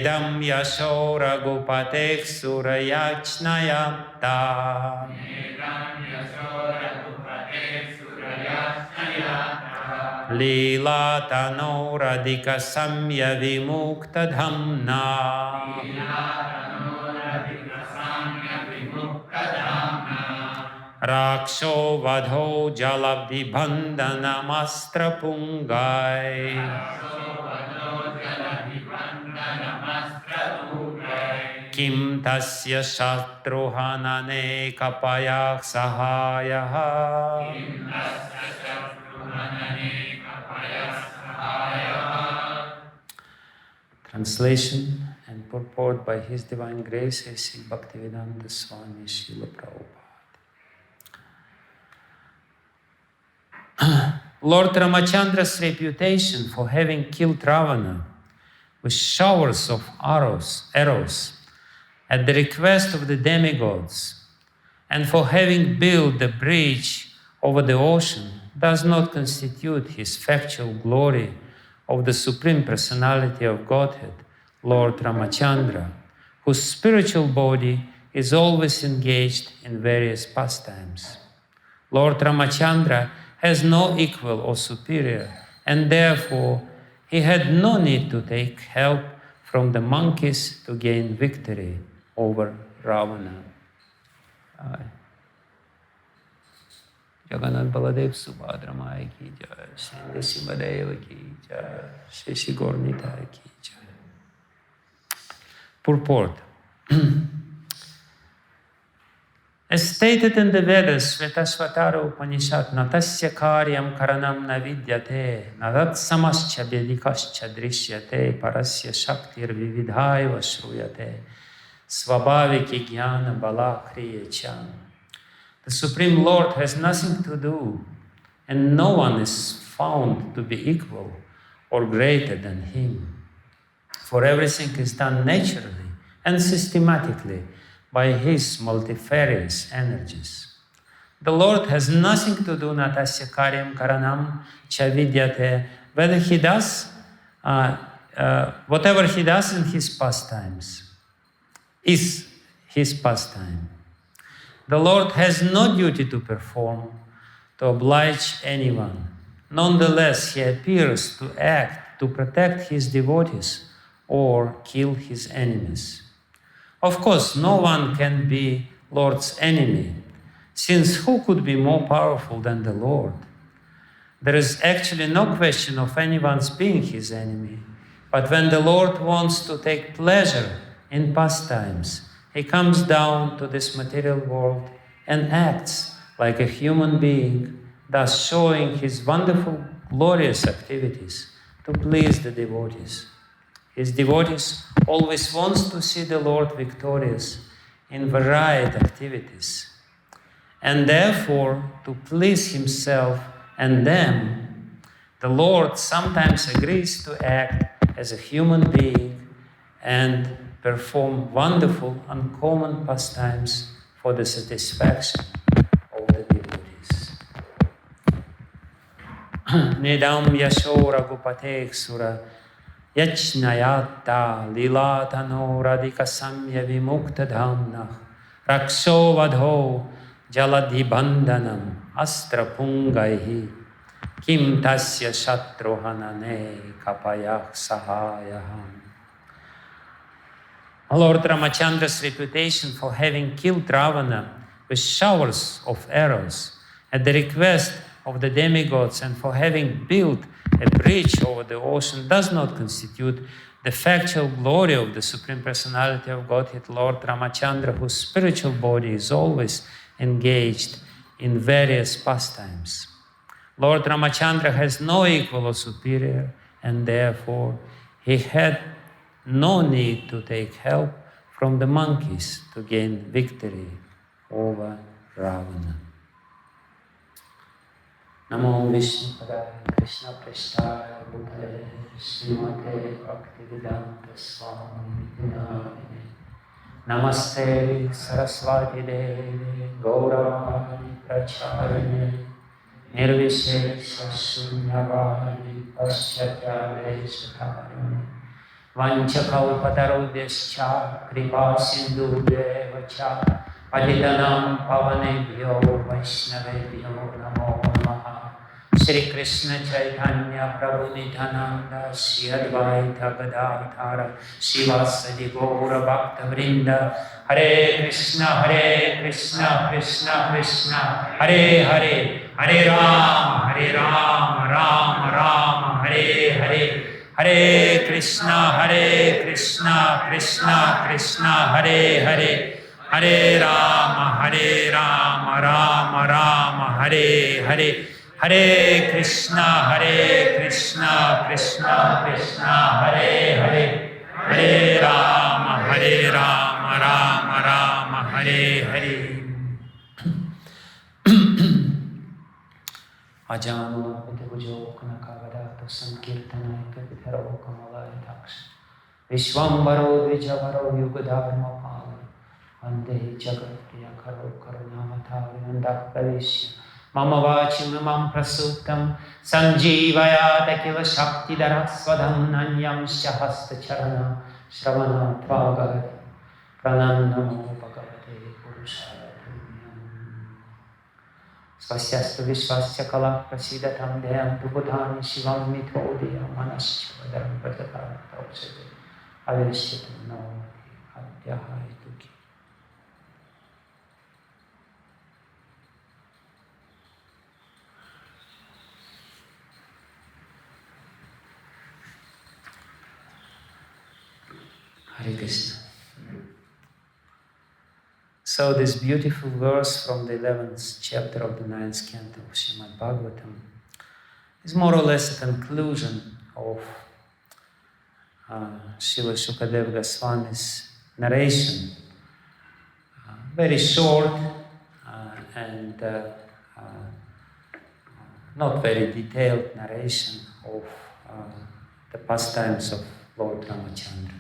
nedaṁ yaśo raghupateḥ sura-yācñayātta. Līlā-tanor adhika-sāmya-vimukta-dhāmnaḥ. rakṣo-vadho jaladhi-bandhanam astra-pūgaiḥ. Kim tasya śatru-hanane kapayaḥ sahāyāḥ. Translation and purport by His Divine Grace, A.C. Bhakti Vijnana Goswami, Srila Prabhupada. Lord Ramacandra's reputation for having killed Ravana with showers of arrows at the request of the demigods, and for having built the bridge over the ocean does not constitute his factual glory of the Supreme Personality of Godhead, Lord Ramacandra, whose spiritual body is always engaged in various pastimes. Lord Ramacandra has no equal or superior, and therefore he had no need to take help from the monkeys to gain victory over Rāvaṇa. Jagannath Baladev Subhadra Maya ki jai, Shri Simadeva ki jai, Shri Gornita ki jai. Purport. As stated in the Vedas, Svetasvatara Upanishad, na tasya karyam karanam na vidyate, na tat samascha vedikascha drishyate, parasya shaktir vividhaiva shruyate, svabhaviki jnana bala kriyecha. The Supreme Lord has nothing to do, and no one is found to be equal or greater than Him. For everything is done naturally and systematically by His multifarious energies. The Lord has nothing to do, natasya karyam karanam cha vidyate, whether He does, whatever He does in His pastimes is His pastime. The Lord has no duty to perform to oblige anyone. Nonetheless, He appears to act to protect His devotees or kill His enemies. Of course, no one can be Lord's enemy, since who could be more powerful than the Lord? There is actually no question of anyone's being His enemy. But when the Lord wants to take pleasure in pastimes, He comes down to this material world and acts like a human being, thus showing His wonderful, glorious activities to please the devotees. His devotees always want to see the Lord victorious in varied activities, and therefore, to please Himself and them, the Lord sometimes agrees to act as a human being and perform wonderful, uncommon pastimes for the satisfaction of the devotees. Nedaṁ yaśo raghupateḥ sura-yācñayātta līlā-tanor adhika-sāmya-vimukta-dhāmnaḥ rakṣo-vadho jaladhi-bandhanam astra-pūgaiḥ kim tasya śatru-hanane kapayaḥ sahāyāḥ. Lord Ramacandra's reputation for having killed Rāvaṇa with showers of arrows at the request of the demigods and for having built a bridge over the ocean does not constitute the factual glory of the Supreme Personality of Godhead, Lord Ramacandra, whose spiritual body is always engaged in various pastimes. Lord Ramacandra has no equal or superior, and therefore He had no need to take help from the monkeys to gain victory over Rāvaṇa. Namo Vishnu Padaya Krishna Prasthaya Bhutale Srimate Bhakti Vijnana Goswami Namaste Saraswati Devi Gauravani Pracharine Nirvishesha Shunyavadi Paschatya Veshakarine vanchakalpatarubhyascha kripa sindhubhyeva cha patitanam pavanebhyo vaishnavebhyo namo namaha. Shri Krishna Chaitanya Prabhu Nityananda Shri Advaita Gadadhara Srivasadi Gaura Bhakta Vrinda. Hare Krishna Krishna Krishna Hare Hare, Hare Rama Rama Rama Hare Hare. Hare Krishna Krishna Krishna Hare Hare. Hare Rama Rama Rama Hare Hare. Hare Krishna Krishna Krishna Hare Hare. Hare Rama Rama Rama Hare Hare. Ajano Bhujo Kanakavadato Sankirtanaka Vidharo Kamalaya Daksha Vishwambaro Vijavaro Yugadharma Pala Vande Jagat Priyakaro Karunamatari Nandapravishya Mama Vachim Imam Prasutam Sanjivayata Kila Shakti Daraswadam Nanyam Shahasta Charana Shravana Tvagavati Pranamnamo Bhagavate Purushaya Tunyam Svasyastu Vishwasya Kala Prasidatam Deyam Tubudhani Shivam Mithodya Manashchavadam Bhadata Tausade Aveshyatam Navati Adyahari Tuki. Hare Krishna. So this beautiful verse from the 11th chapter of the 9th canto of Srimad Bhagavatam is more or less a conclusion of Srila Shukadeva Goswami's narration. Very short and not very detailed narration of the pastimes of Lord Ramacandra.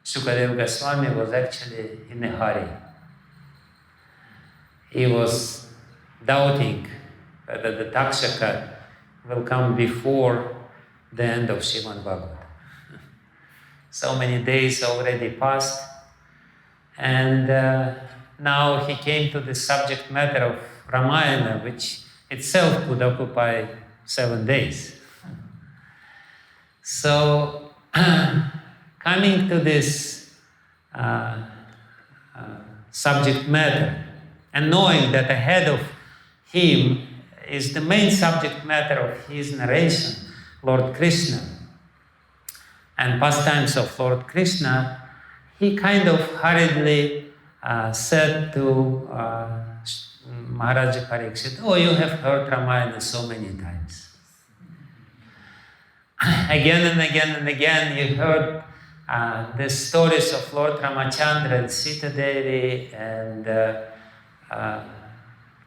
Shukadeva Goswami was actually in a hurry. He was doubting whether the Takshaka will come before the end of Srimad Bhagavatam. So many days already passed, and now he came to the subject matter of Ramayana, which itself could occupy 7 days. So, coming to this subject matter, and knowing that ahead of him is the main subject matter of his narration, Lord Krishna, and pastimes of Lord Krishna, he kind of hurriedly said to Maharaja Parikshit, "Oh, you have heard Ramayana so many times. Again and again and again you heard the stories of Lord Ramacandra and Sita Devi and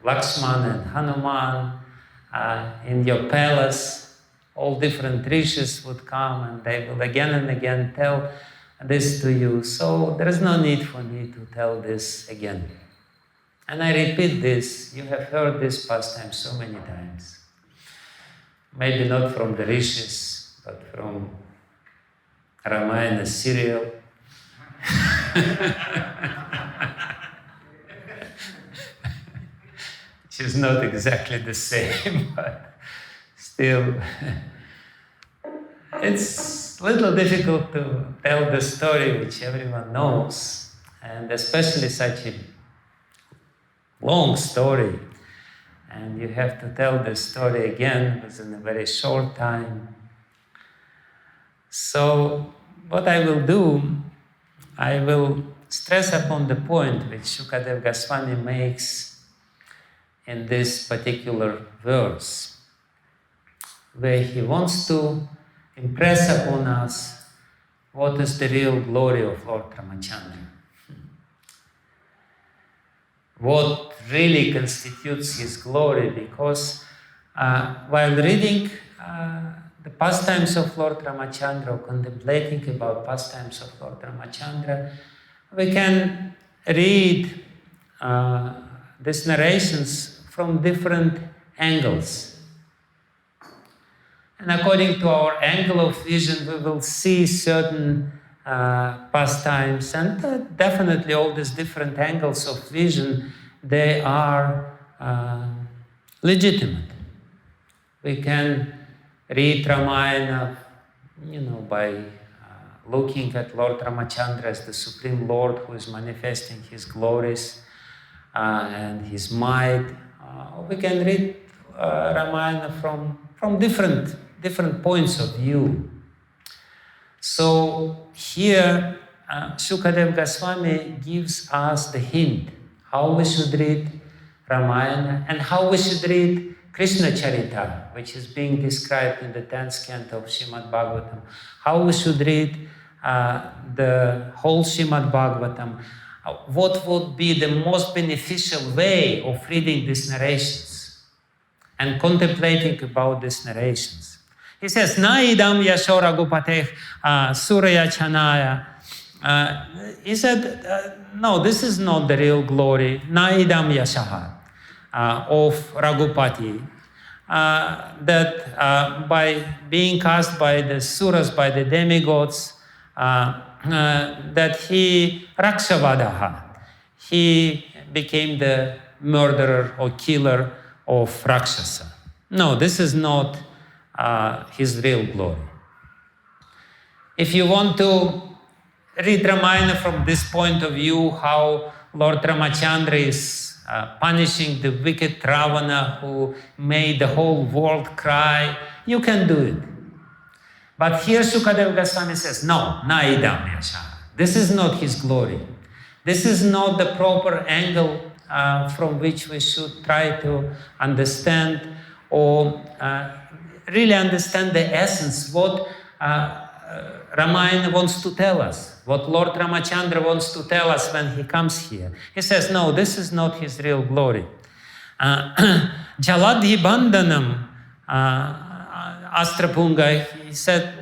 Lakshmana and Hanuman in your palace. All different rishis would come and they will again and again tell this to you. So there is no need for me to tell this again. And I repeat this, you have heard this pastime so many times. Maybe not from the rishis, but from Ramayana serial. Which is not exactly the same, but still, it's a little difficult to tell the story which everyone knows, and especially such a long story, and you have to tell the story again within a very short time. So, what I will do, I will stress upon the point which Shukadeva Goswami makes in this particular verse, where he wants to impress upon us what is the real glory of Lord Ramacandra. What really constitutes his glory, because while reading the pastimes of Lord Ramacandra, or contemplating about pastimes of Lord Ramacandra, we can read these narrations from different angles. And according to our angle of vision, we will see certain pastimes, and definitely all these different angles of vision, they are legitimate. We can read Ramayana, by looking at Lord Ramacandra as the Supreme Lord who is manifesting his glories and his might. We can read Ramayana from different points of view. So here, Shukadeva Goswami gives us the hint how we should read Ramayana and how we should read Krishna Charita, which is being described in the 10th canto of Srimad Bhagavatam. How we should read the whole Srimad Bhagavatam. What would be the most beneficial way of reading these narrations and contemplating about these narrations. He says, nedaṁ yaśo raghupateḥ sura-yācñayātta. He said, no, this is not the real glory, nedaṁ yaśah, of Raghupati. That by being cast by the suras, by the demigods, that he rakṣo-vadho, he became the murderer or killer of Rakshasa. No, this is not his real glory. If you want to read Ramayana from this point of view, how Lord Ramacandra is punishing the wicked Ravana who made the whole world cry, you can do it. But here Shukadeva Goswami says, no, nedaṁ yaśo. This is not his glory. This is not the proper angle from which we should try to understand or really understand the essence, what Ramayana wants to tell us, what Lord Ramacandra wants to tell us when he comes here. He says, no, this is not his real glory. Jaladhi-bandhanam, astra-pūgaiḥ, he said,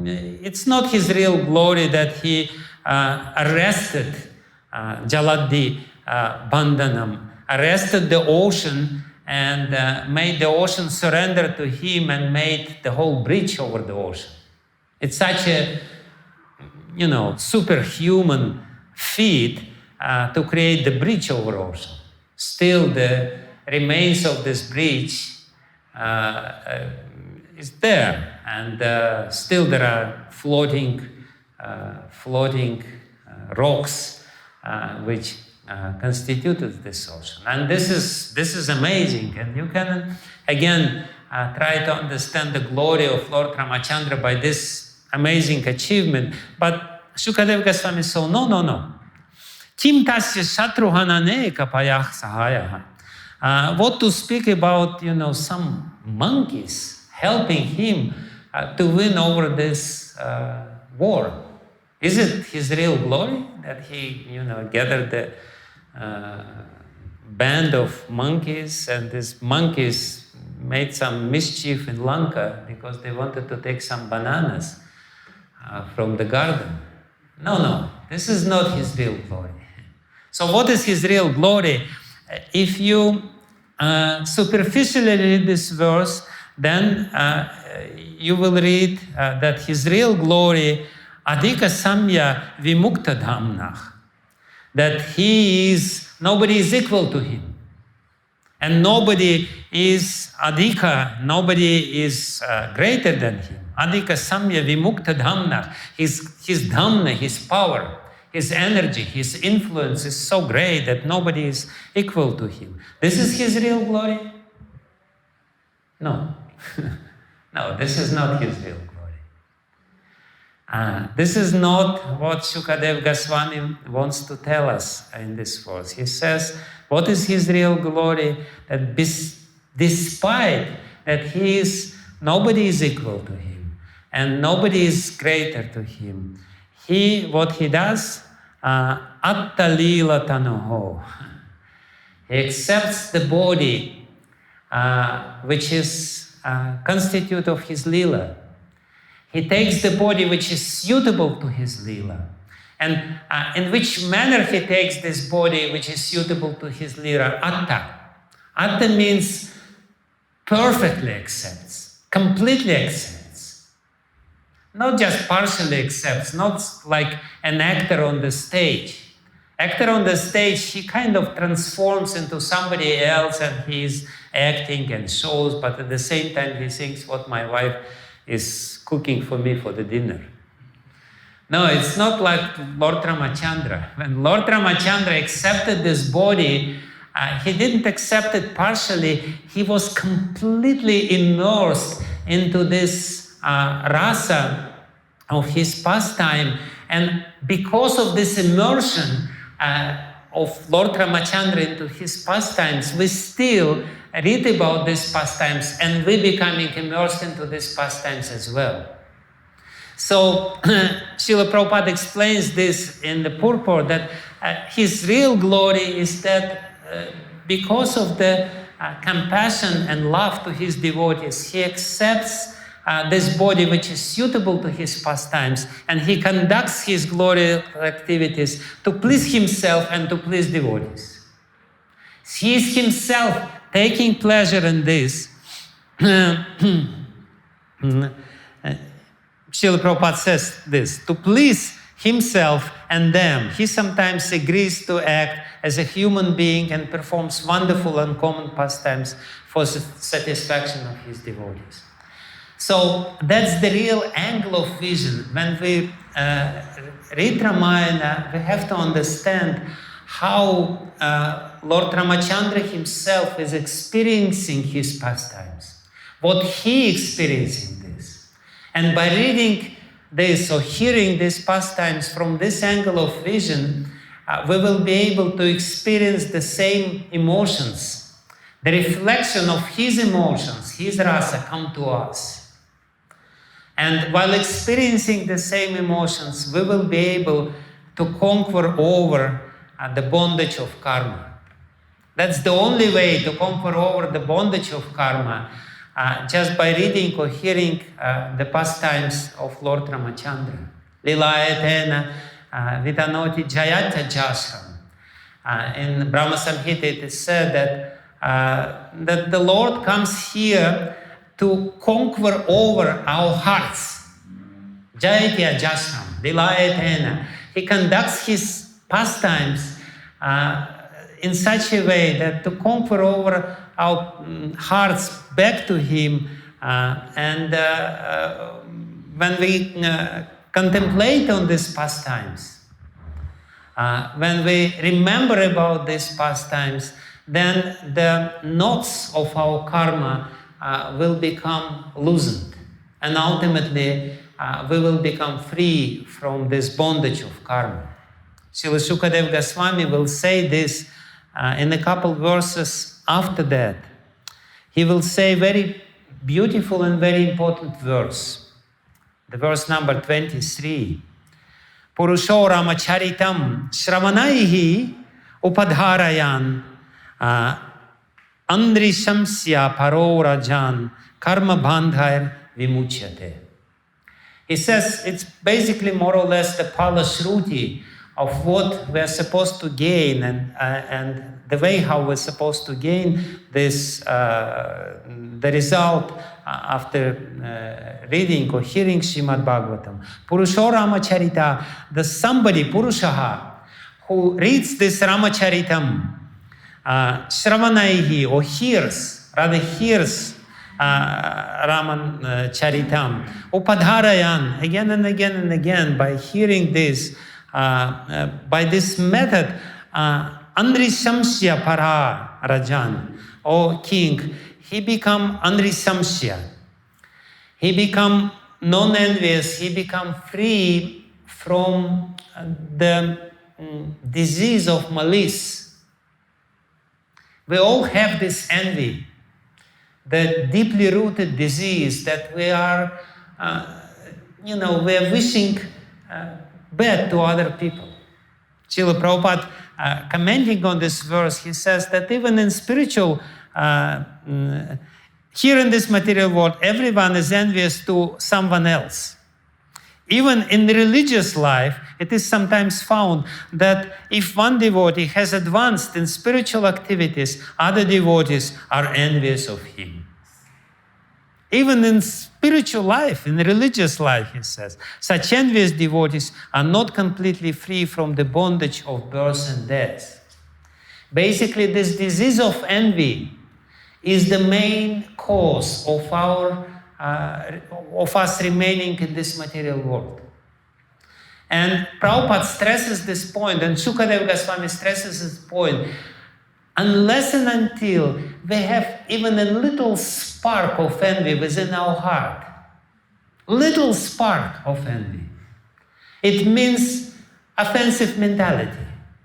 it's not his real glory that he arrested jaladhi-bandhanam, arrested the ocean and made the ocean surrender to him and made the whole bridge over the ocean. It's such a, superhuman feat to create the bridge over ocean. Still, the remains of this bridge is there, and still there are floating rocks which constituted this ocean. And this is amazing, and you can again try to understand the glory of Lord Ramacandra by this amazing achievement. But Shukadeva Goswami said, no. Kim tasya śatru-hanane kapayaḥ sahāyāḥ. What to speak about, some monkeys helping him to win over this war? Is it his real glory that he, gathered the band of monkeys, and these monkeys made some mischief in Lanka because they wanted to take some bananas from the garden? No, this is not his real glory. So what is his real glory? If you superficially read this verse, then you will read that his real glory, adhika-sāmya-vimukta-dhāmnaḥ, that nobody is equal to him. And nobody is adhika, nobody is greater than him. Adhika-sāmya-vimukta-dhāmnaḥ, his dhamna, his power, his energy, his influence is so great that nobody is equal to him. This is his real glory? No. No, this is not his real glory. This is not what Shukadeva Goswami wants to tell us in this verse. He says, what is his real glory? That despite that nobody is equal to him and nobody is greater to him, what he does, līlā-tanor. He accepts the body which is constitute of his līlā. He takes the body which is suitable to his līlā. And in which manner he takes this body which is suitable to his līlā? Atta. Atta means perfectly accepts. completely accepts. Not just partially accepts, not like an actor on the stage. Actor on the stage, he kind of transforms into somebody else and he's acting and shows, but at the same time he thinks what my wife is cooking for me for the dinner. No, it's not like Lord Ramacandra. When Lord Ramacandra accepted this body, he didn't accept it partially. He was completely immersed into this rasa of his pastime. And because of this immersion of Lord Ramacandra into his pastimes, we still read about these pastimes and we becoming immersed into these pastimes as well. So Srila Prabhupada explains this in the purport that his real glory is that because of the compassion and love to his devotees, he accepts this body which is suitable to his pastimes, and he conducts his glorious activities to please himself and to please devotees. He is himself taking pleasure in this. Srila Prabhupada says this, to please himself and them. He sometimes agrees to act as a human being and performs wonderful and common pastimes for the satisfaction of his devotees. So that's the real angle of vision. When we read Ramayana, we have to understand how Lord Ramacandra himself is experiencing his pastimes, what he experiencing this. And by reading this or hearing these pastimes from this angle of vision, we will be able to experience the same emotions. The reflection of his emotions, his rasa, come to us. And while experiencing the same emotions, we will be able to conquer over the bondage of karma. That's the only way to conquer over the bondage of karma, just by reading or hearing the pastimes of Lord Ramacandra. Līlā-tanor vitanoti jayatta jasram. In Brahma Samhita it is said that the Lord comes here to conquer over our hearts. Jayatya jasram, līlā-tanor. He conducts his pastimes in such a way that to conquer over our hearts back to him, and when we contemplate on these pastimes, when we remember about these pastimes, then the knots of our karma will become loosened, and ultimately we will become free from this bondage of karma. Srila Sukadeva Goswami will say this in a couple verses after that. He will say very beautiful and very important verse. The verse number 23. Purusho Ramacharitam Shravanaihi Upadharayan Andri Shamsya Paro Rajan Karma Bandhair Vimuchyate. He says it's basically more or less the Palashruti of what we're supposed to gain and the way how we're supposed to gain this, the result after reading or hearing Srimad Bhagavatam. Purusho Ramacharita, the somebody, Purushaha, who reads this Ramacharitam, Shravanaihi, or hears Ramacharitam, Upadharayan, again and again and again, by hearing this, by this method, Andri Samsya Para Rajan, O king, he become Andri Samsya. He become non-envious, he become free from the disease of malice. We all have this envy, the deeply rooted disease that we are, we are wishing bad to other people. Srila Prabhupada, commenting on this verse, he says that even in spiritual, here in this material world, everyone is envious to someone else. Even in the religious life, it is sometimes found that if one devotee has advanced in spiritual activities, other devotees are envious of him. Even in spiritual life, in religious life, he says, such envious devotees are not completely free from the bondage of birth and death. Basically, this disease of envy is the main cause of us remaining in this material world. And Prabhupada stresses this point, and Shukadeva Goswami stresses this point, unless and until we have even a little spark of envy within our heart, little spark of envy, it means offensive mentality.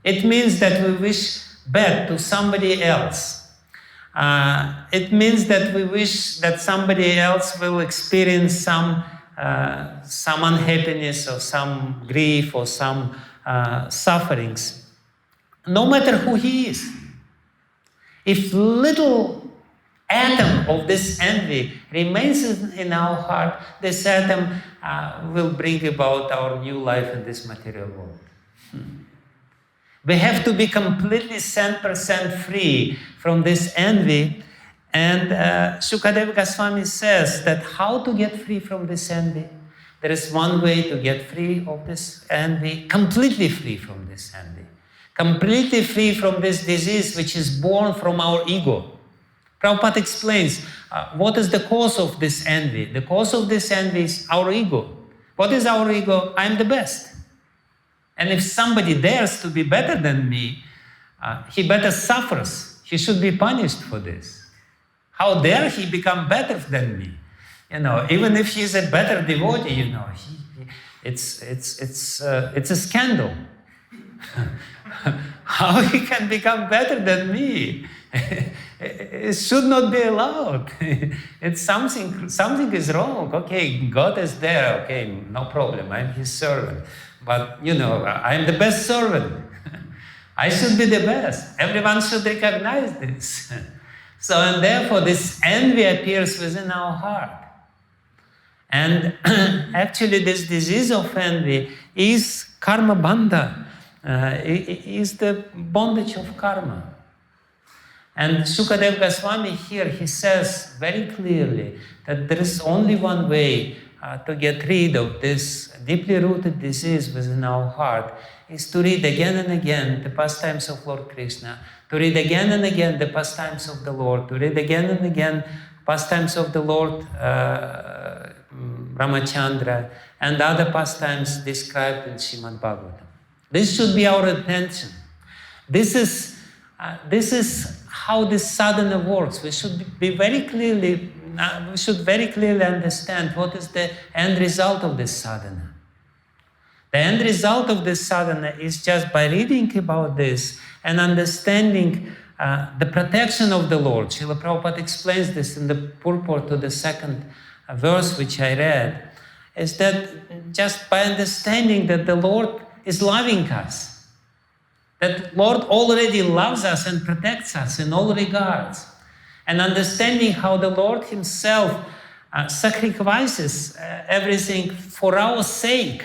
It means that we wish bad to somebody else. It means that we wish that somebody else will experience some unhappiness or some grief or some sufferings, no matter who he is. If little atom of this envy remains in our heart, this atom will bring about our new life in this material world. We have to be completely 100% free from this envy. And Shukadeva Goswami says that how to get free from this envy? There is one way to get free of this envy, completely free from this envy. Completely free from this disease which is born from our ego. Prabhupada explains what is the cause of this envy. The cause of this envy is our ego. What is our ego? I am the best. And if somebody dares to be better than me, he better suffers. He should be punished for this. How dare he become better than me? Even if he is a better devotee, it's a scandal. How he can become better than me? It should not be allowed. It's something is wrong. Okay, God is there. Okay, no problem. I'm his servant. But, I'm the best servant. I should be the best. Everyone should recognize this. So, and therefore, this envy appears within our heart. And actually, this disease of envy is karma bandha. Is the bondage of karma. And Shukadeva Goswami here, he says very clearly that there is only one way to get rid of this deeply rooted disease within our heart, is to read again and again the pastimes of Lord Krishna, to read again and again the pastimes of the Lord, to read again and again pastimes of the Lord Ramacandra, and other pastimes described in Srimad Bhagavatam. This should be our attention. This is how this sadhana works. We should very clearly understand what is the end result of this sadhana. The end result of this sadhana is just by reading about this and understanding the protection of the Lord. Srila Prabhupada explains this in the purport to the second verse which I read, is that just by understanding that the Lord is loving us, that Lord already loves us and protects us in all regards, and understanding how the Lord himself sacrifices everything for our sake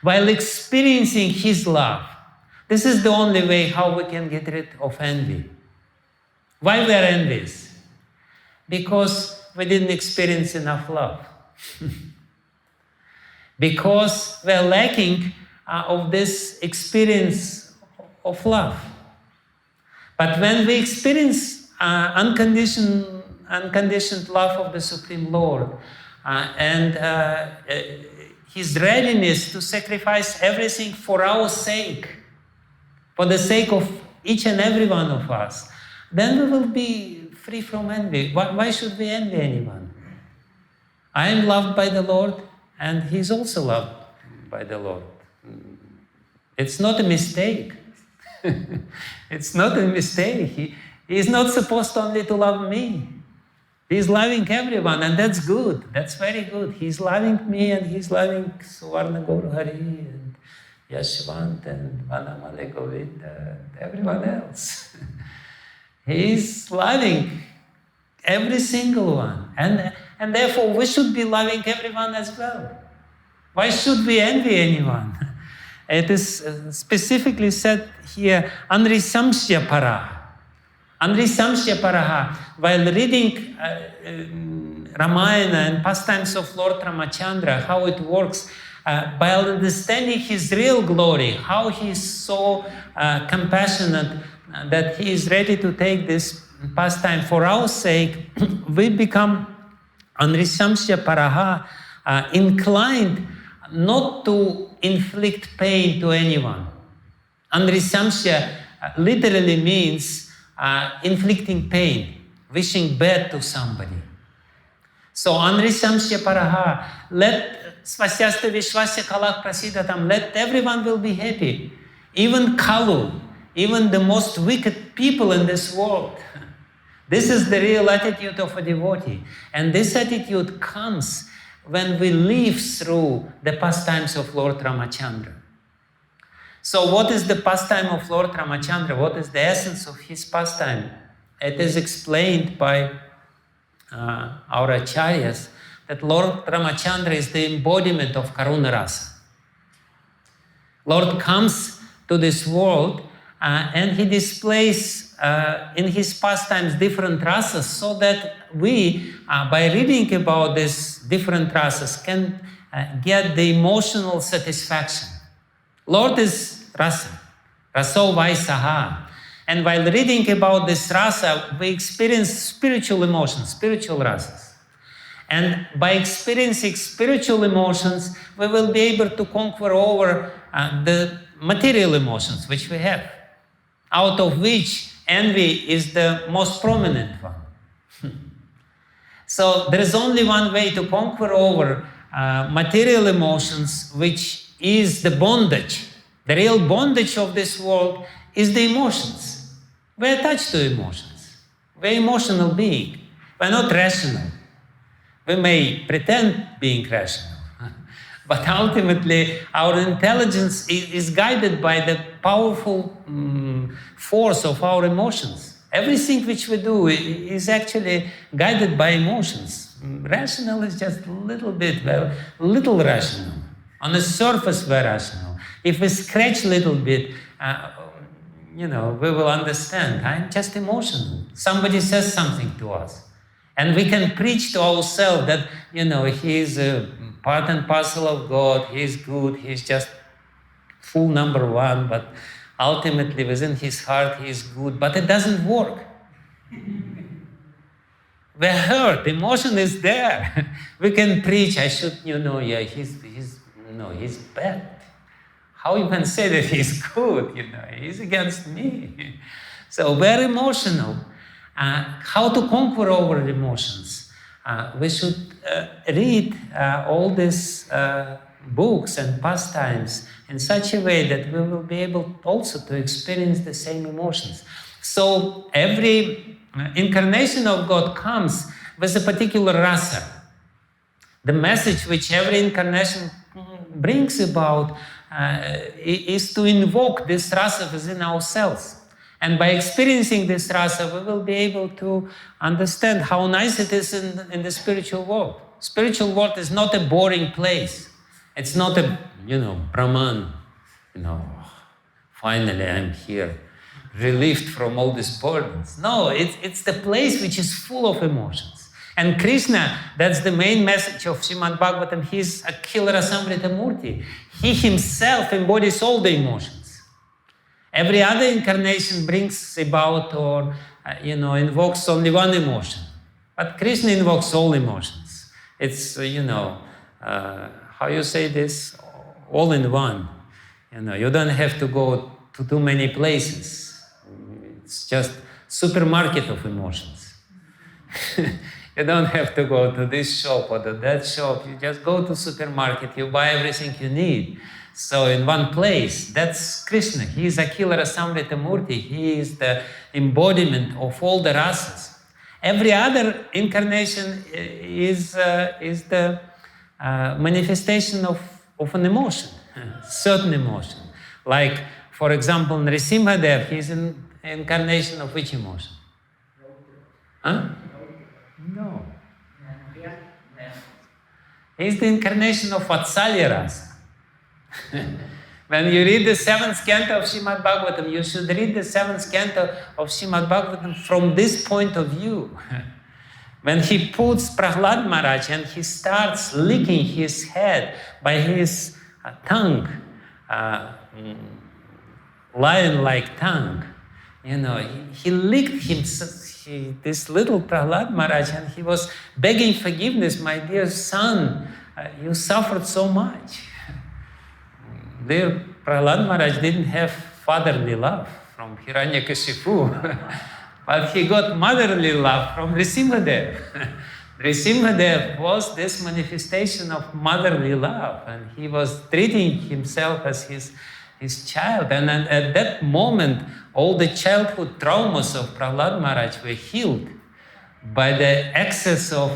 while experiencing his love. This is the only way how we can get rid of envy. Why we are envious? Because we didn't experience enough love. Because we are lacking of this experience of love. But when we experience unconditioned love of the Supreme Lord and his readiness to sacrifice everything for our sake, for the sake of each and every one of us, then we will be free from envy. Why should we envy anyone? I am loved by the Lord, and he is also loved by the Lord. It's not a mistake. It's not a mistake. He is not supposed only to love me. He is loving everyone, and that's good. That's very good. He's loving me, and he's loving Suvarna Gaurhari and Yashwant and Vanamale Govinda and everyone else. He's loving every single one. And therefore, we should be loving everyone as well. Why should we envy anyone? It is specifically said here, anrisamsya para. Anrisamsya-paraha, while reading Ramayana and pastimes of Lord Ramacandra, how it works, by understanding his real glory, how he is so compassionate that he is ready to take this pastime for our sake, we become Anrisamsya-paraha, inclined not to inflict pain to anyone. Anrisamsya literally means inflicting pain, wishing bad to somebody. So Anrisamsya-paraha, let svasyasta vishwasya kalak prasidatam, let everyone will be happy. Even Kalu, even the most wicked people in this world. This is the real attitude of a devotee. And this attitude comes when we live through the pastimes of Lord Ramacandra. So what is the pastime of Lord Ramacandra? What is the essence of his pastime? It is explained by our acharyas that Lord Ramacandra is the embodiment of Karuna Rasa. Lord comes to this world and he displays in his pastimes different rasas so that we, by reading about these different rasas, can get the emotional satisfaction. Lord is rasa, rakṣo-vadho. And while reading about this rasa, we experience spiritual emotions, spiritual rasas. And by experiencing spiritual emotions, we will be able to conquer over the material emotions which we have, out of which envy is the most prominent one. So there is only one way to conquer over material emotions, which is the bondage. The real bondage of this world is the emotions. We are attached to emotions. We are emotional beings. We are not rational. We may pretend being rational, but ultimately our intelligence is guided by the powerful force of our emotions. Everything which we do is actually guided by emotions. Rational is just a little bit, little rational. On the surface, we're rational. If we scratch a little bit, we will understand. I'm just emotional. Somebody says something to us. And we can preach to ourselves that, he is a part and parcel of God, he is good, he is just fool number one, but ultimately within his heart he is good, but it doesn't work. We're hurt, emotion is there. We can preach, he's bad. How you can say that he's good, he's against me. So we're emotional. How to conquer our emotions? We should read all these books and pastimes in such a way that we will be able also to experience the same emotions. So every incarnation of God comes with a particular rasa. The message which every incarnation brings about is to invoke this rasa within ourselves. And by experiencing this rasa, we will be able to understand how nice it is in the spiritual world. Spiritual world is not a boring place. It's not a, Brahman, finally I'm here, relieved from all these burdens. No, it's the place which is full of emotions. And Krishna, that's the main message of Srimad Bhagavatam, he's a Akila Rasamrita Murti. He himself embodies all the emotions. Every other incarnation brings about or, invokes only one emotion. But Krishna invokes all emotions. It's, how you say this? All in one. You don't have to go to too many places. It's just supermarket of emotions. You don't have to go to this shop or to that shop. You just go to supermarket, you buy everything you need. So in one place, that's Krishna. He is Akila Rasamrita Murti. He is the embodiment of all the rasas. Every other incarnation is the manifestation of an emotion, certain emotion. Like, for example, Nrisimhadev, he is an incarnation of which emotion? Huh? No. He is the incarnation of Vatsalya rasa. When you read the 7th canto of Srimad Bhagavatam, you should read the 7th canto of Srimad Bhagavatam from this point of view. When he puts Prahlad Maharaj and he starts licking his head by his tongue, lion-like tongue, he licked this little Prahlad Maharaj, and he was begging forgiveness. My dear son, you suffered so much. Dear Prahlad Maharaj didn't have fatherly love from Hiranyakashipu, but he got motherly love from Nrisimhadev. Nrisimhadev was this manifestation of motherly love, and he was treating himself as his child. And at that moment, all the childhood traumas of Prahlad Maharaj were healed by the excess of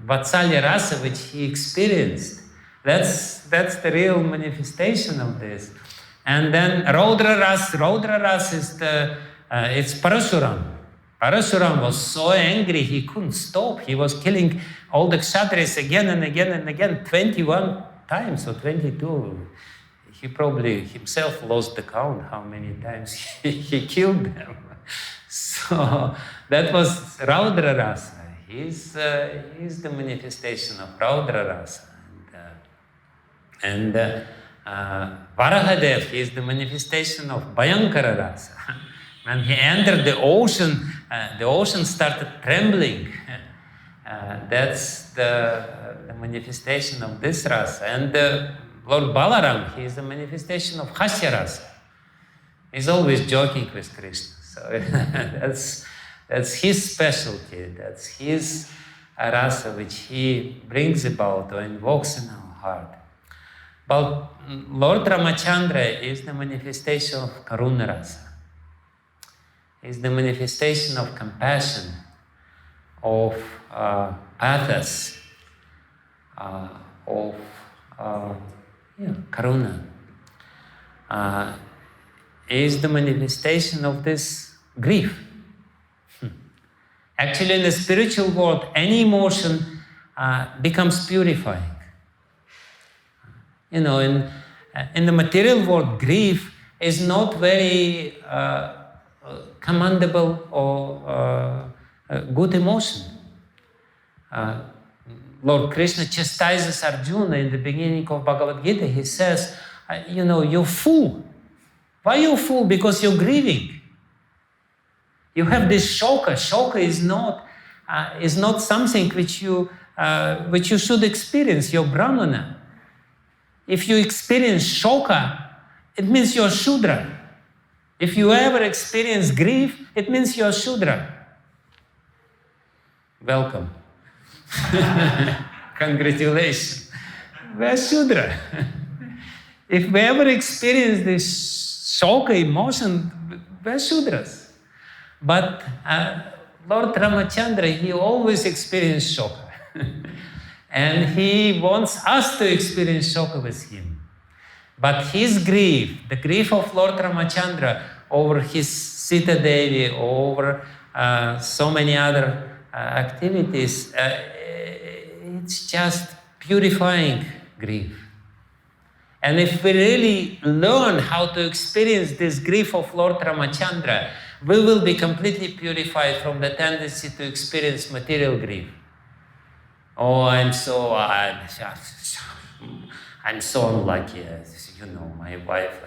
Vatsalya Rasa which he experienced. That's the real manifestation of this. And then Raudra Rasa is it's Parashuram. Parashuram was so angry he couldn't stop. He was killing all the kshatriyas again and again and again, 21 times or 22. He probably himself lost the count how many times he killed them. So that was Raudra Rasa. He's the manifestation of Raudra Rasa. And Varahadev, he is the manifestation of Bhayankara Rasa. When he entered the ocean started trembling. That's the manifestation of this rasa. And Lord Balaram, he is the manifestation of Hasya Rasa. He's always joking with Krishna. So that's his specialty. That's his rasa which he brings about or invokes in our heart. But Lord Ramacandra is the manifestation of Karuna Rasa. Is the manifestation of compassion, of pathos, of karuna. Is the manifestation of this grief. Actually, in the spiritual world, any emotion becomes purifying. In the material world, grief is not very commendable or good emotion. Lord Krishna chastises Arjuna in the beginning of Bhagavad Gita. He says, you're fool. Why are you fool? Because you're grieving. You have this shoka. Shoka is not something which you should experience. You're Brahmana. If you experience shoka, it means you're Shudra. If you ever experience grief, it means you're Shudra. Welcome. Congratulations. We're Shudra. If we ever experience this shoka emotion, we're Shudras. But Lord Ramacandra, he always experienced shoka. And he wants us to experience shoka with him. But his grief, the grief of Lord Ramacandra over his Sita Devi, over so many other activities, it's just purifying grief. And if we really learn how to experience this grief of Lord Ramacandra, we will be completely purified from the tendency to experience material grief. Oh, I'm so unlucky. My wife,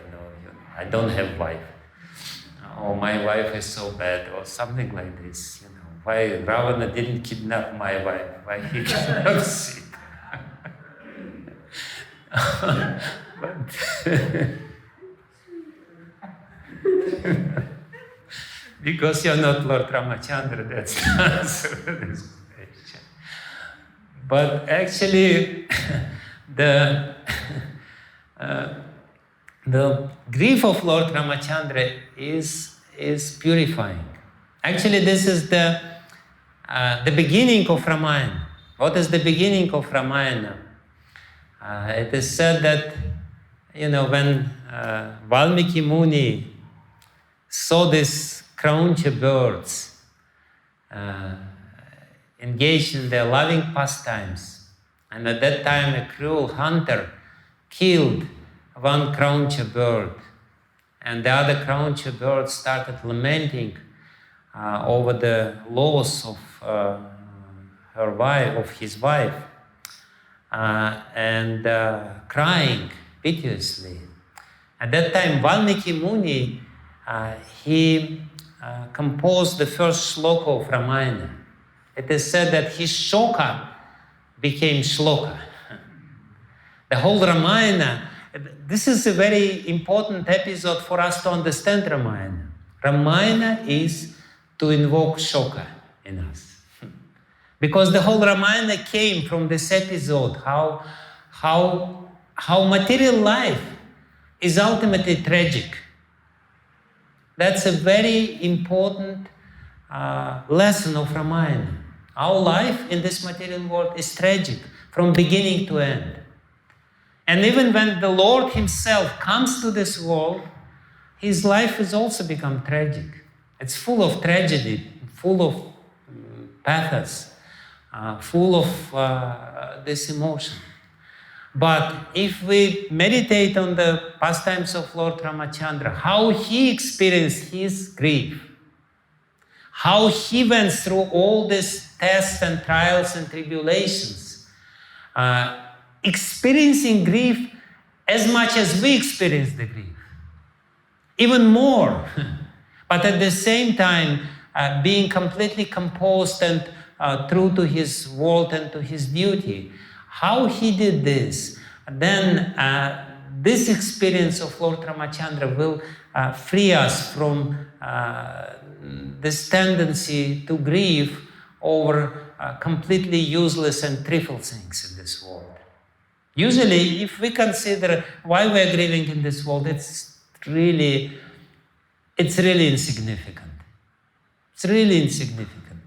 I don't have wife. Oh, my wife is so bad, or something like this. Why Ravana didn't kidnap my wife? Why he kidnapped Sita? Because you're not Lord Ramacandra, that's the answer to this question. But actually, the grief of Lord Ramacandra is purifying. Actually, this is the beginning of Ramayana. What is the beginning of Ramayana? It is said that, when Valmiki Muni saw these Krauncha birds engaged in their loving pastimes, and at that time a cruel hunter killed one croucher bird, and the other croucher bird started lamenting over the loss of his wife, and crying piteously. At that time, Valmiki Muni, he composed the first shloka of Ramayana. It is said that his shoka became shloka. The whole Ramayana, this is a very important episode for us to understand Ramayana. Ramayana is to invoke shoka in us. Because the whole Ramayana came from this episode, how material life is ultimately tragic. That's a very important lesson of Ramayana. Our life in this material world is tragic from beginning to end. And even when the Lord himself comes to this world, his life has also become tragic. It's full of tragedy, full of pathos, full of this emotion. But if we meditate on the pastimes of Lord Ramacandra, how he experienced his grief, how he went through all these tests and trials and tribulations, experiencing grief as much as we experience the grief, even more, but at the same time being completely composed and true to his word and to his duty. How he did this, then this experience of Lord Ramacandra will free us from this tendency to grieve over completely useless and trivial things in this world. Usually, if we consider why we are grieving in this world, it's really insignificant. It's really insignificant.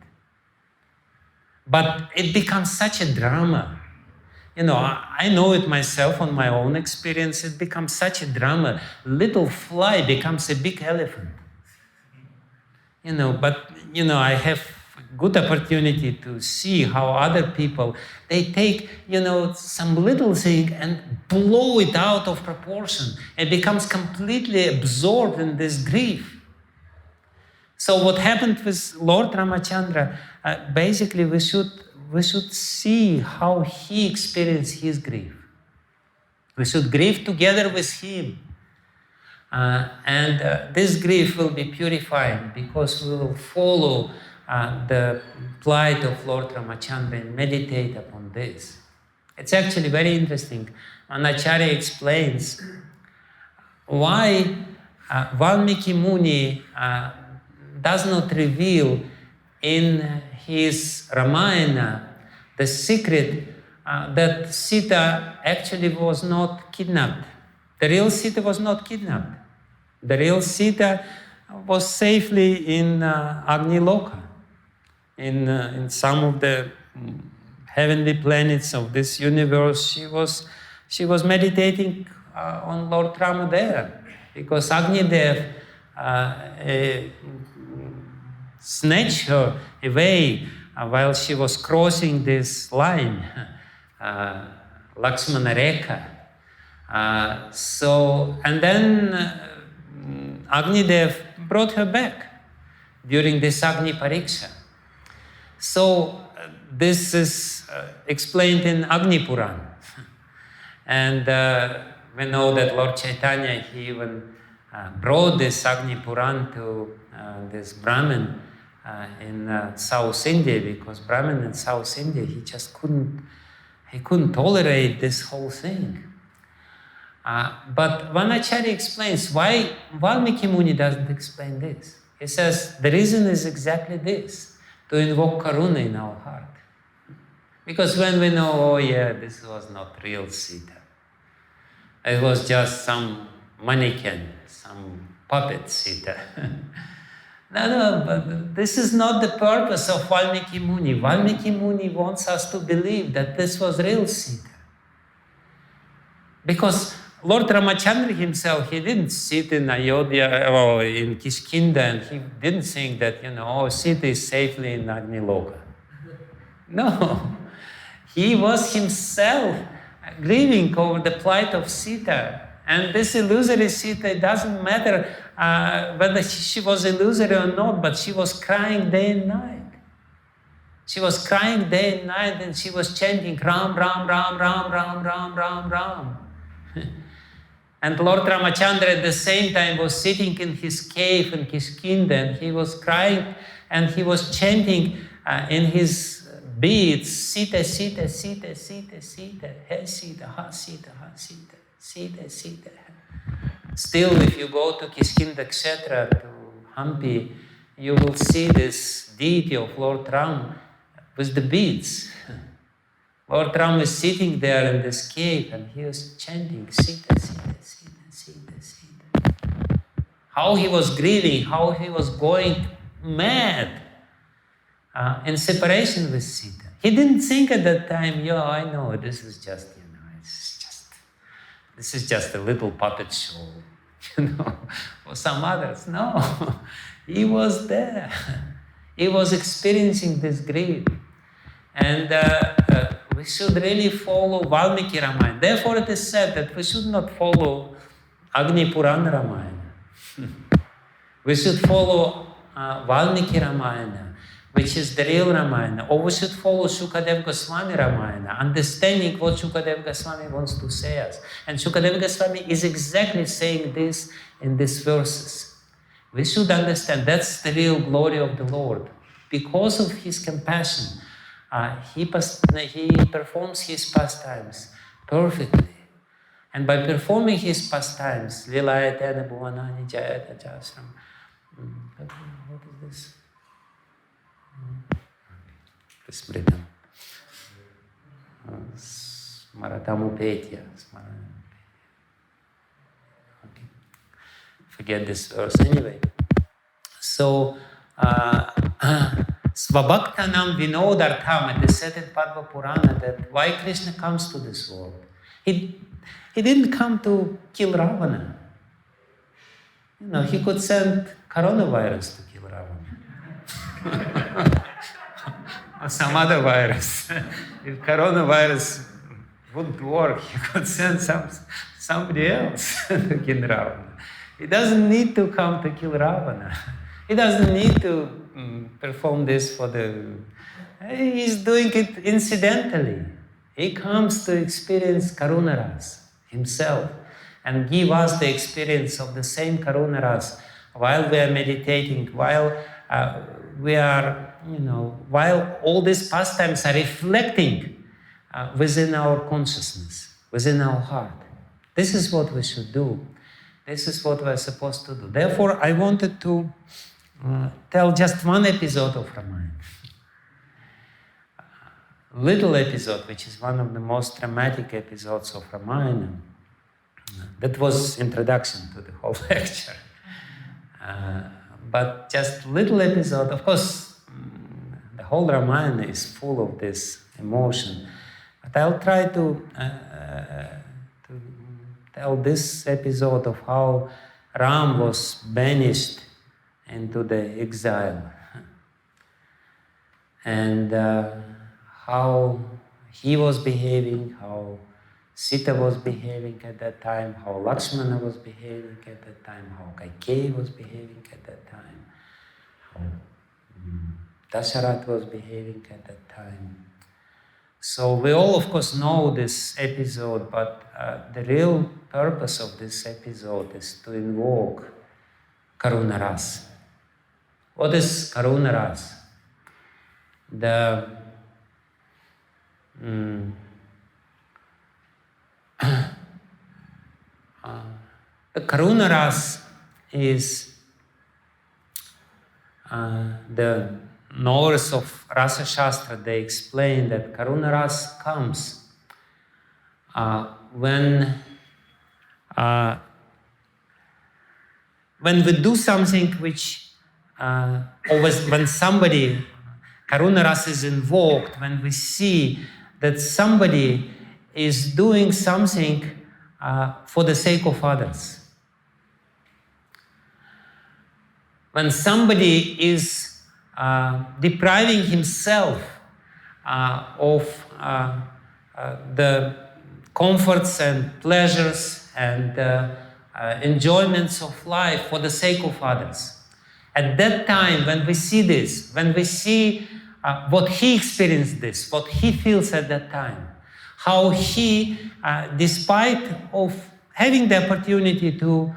But it becomes such a drama. I know it myself on my own experience. It becomes such a drama. Little fly becomes a big elephant. But I have good opportunity to see how other people, they take, some little thing and blow it out of proportion. It becomes completely absorbed in this grief. So what happened with Lord Ramacandra, basically we should see how he experienced his grief. We should grieve together with him. And this grief will be purified because we will follow the plight of Lord Ramacandra and meditate upon this. It's actually very interesting. Acharya explains why Valmiki Muni does not reveal in his Ramayana the secret that Sita actually was not kidnapped. The real Sita was not kidnapped. The real Sita was safely in Agni-loka, in some of the heavenly planets of this universe. She was meditating on Lord Rama there, because Agni-dev snatched her away while she was crossing this line, Lakshmana Rekha. And then Agni-dev brought her back during this Agni Pariksha. So this is explained in Agni Puran. And we know that Lord Chaitanya, he even brought this Agni Puran to this Brahmin in South India, because Brahmin in South India, he just couldn't tolerate this whole thing. But Vanacharya explains why Valmiki Muni doesn't explain this. He says the reason is exactly this, to invoke karuna in our heart. Because when we know, this was not real Sita, it was just some mannequin, some puppet Sita. No, but this is not the purpose of Valmiki Muni. Valmiki Muni wants us to believe that this was real Sita. Because Lord Ramacandra himself, he didn't sit in Ayodhya or in Kishkinda and he didn't think that, Sita is safely in Agni-loka. No, he was himself grieving over the plight of Sita And this illusory Sita, it doesn't matter whether she was illusory or not, but she was crying day and night. She was crying day and night, and she was chanting Ram, Ram, Ram, Ram, Ram, Ram, Ram, Ram. And Lord Ramacandra at the same time was sitting in his cave in Kishkinda, and he was crying and he was chanting in his beads, Sita, Sita, Sita, Sita, Sita, He Sita, Ha Sita, Ha Sita, Sita, Sita. Still, if you go to Kishkinda Kshetra, to Hampi, you will see this deity of Lord Ram with the beads. Lord Ram is sitting there in this cave and he was chanting Sita, Sita, Sita, Sita, Sita. How he was grieving, how he was going mad in separation with Sita. He didn't think at that time, yeah, I know, this is just, this is just a little puppet show, for some others. No, he was there. He was experiencing this grief. And we should really follow Valmiki Ramayana. Therefore it is said that we should not follow Agni Purana Ramayana. We should follow Valmiki Ramayana, which is the real Ramayana. Or we should follow Shukadeva Goswami Ramayana, understanding what Shukadeva Goswami wants to say us. And Shukadeva Goswami is exactly saying this in these verses. We should understand that's the real glory of the Lord. Because of his compassion, he performs his pastimes perfectly. And by performing his pastimes, līlā-tanor, bhuvanani, jayata, jasram. What is this? Smritam. Smaratamupetya. Okay. Forget this verse anyway. So, Svabhaktanam vinodartham, it is said in Padma Purana that why Krishna comes to this world. He didn't come to kill Ravana. He could send coronavirus to kill Ravana. Or some other virus. If coronavirus wouldn't work, he could send somebody else to kill Ravana. He doesn't need to come to kill Ravana. He doesn't need to perform this for the... He's doing it incidentally. He comes to experience Karuna Ras himself and give us the experience of the same Karuna Ras while we are meditating, while we are, while all these pastimes are reflecting within our consciousness, within our heart. This is what we should do. This is what we're supposed to do. Therefore, I wanted to tell just one episode of Ramayana. Little episode, which is one of the most dramatic episodes of Ramayana. That was introduction to the whole lecture. But just little episode, of course, the whole Ramayana is full of this emotion. But I'll try to tell this episode of how Ram was banished into the exile. And how he was behaving, how Sita was behaving at that time, how Lakshmana was behaving at that time, how Kaikeyi was behaving at that time, how Dasharatha was behaving at that time. So we all, of course, know this episode, but the real purpose of this episode is to invoke Karuna Ras. What is Karuna Ras? The Karuna Ras is the knowers of Rasa Shastra. They explain that Karuna Ras comes when we do something which, when somebody, Karuna Ras is invoked, when we see that somebody is doing something for the sake of others. When somebody is depriving himself of the comforts and pleasures and enjoyments of life for the sake of others. At that time, when we see this, when we see what he experienced this, what he feels at that time, how he, despite of having the opportunity to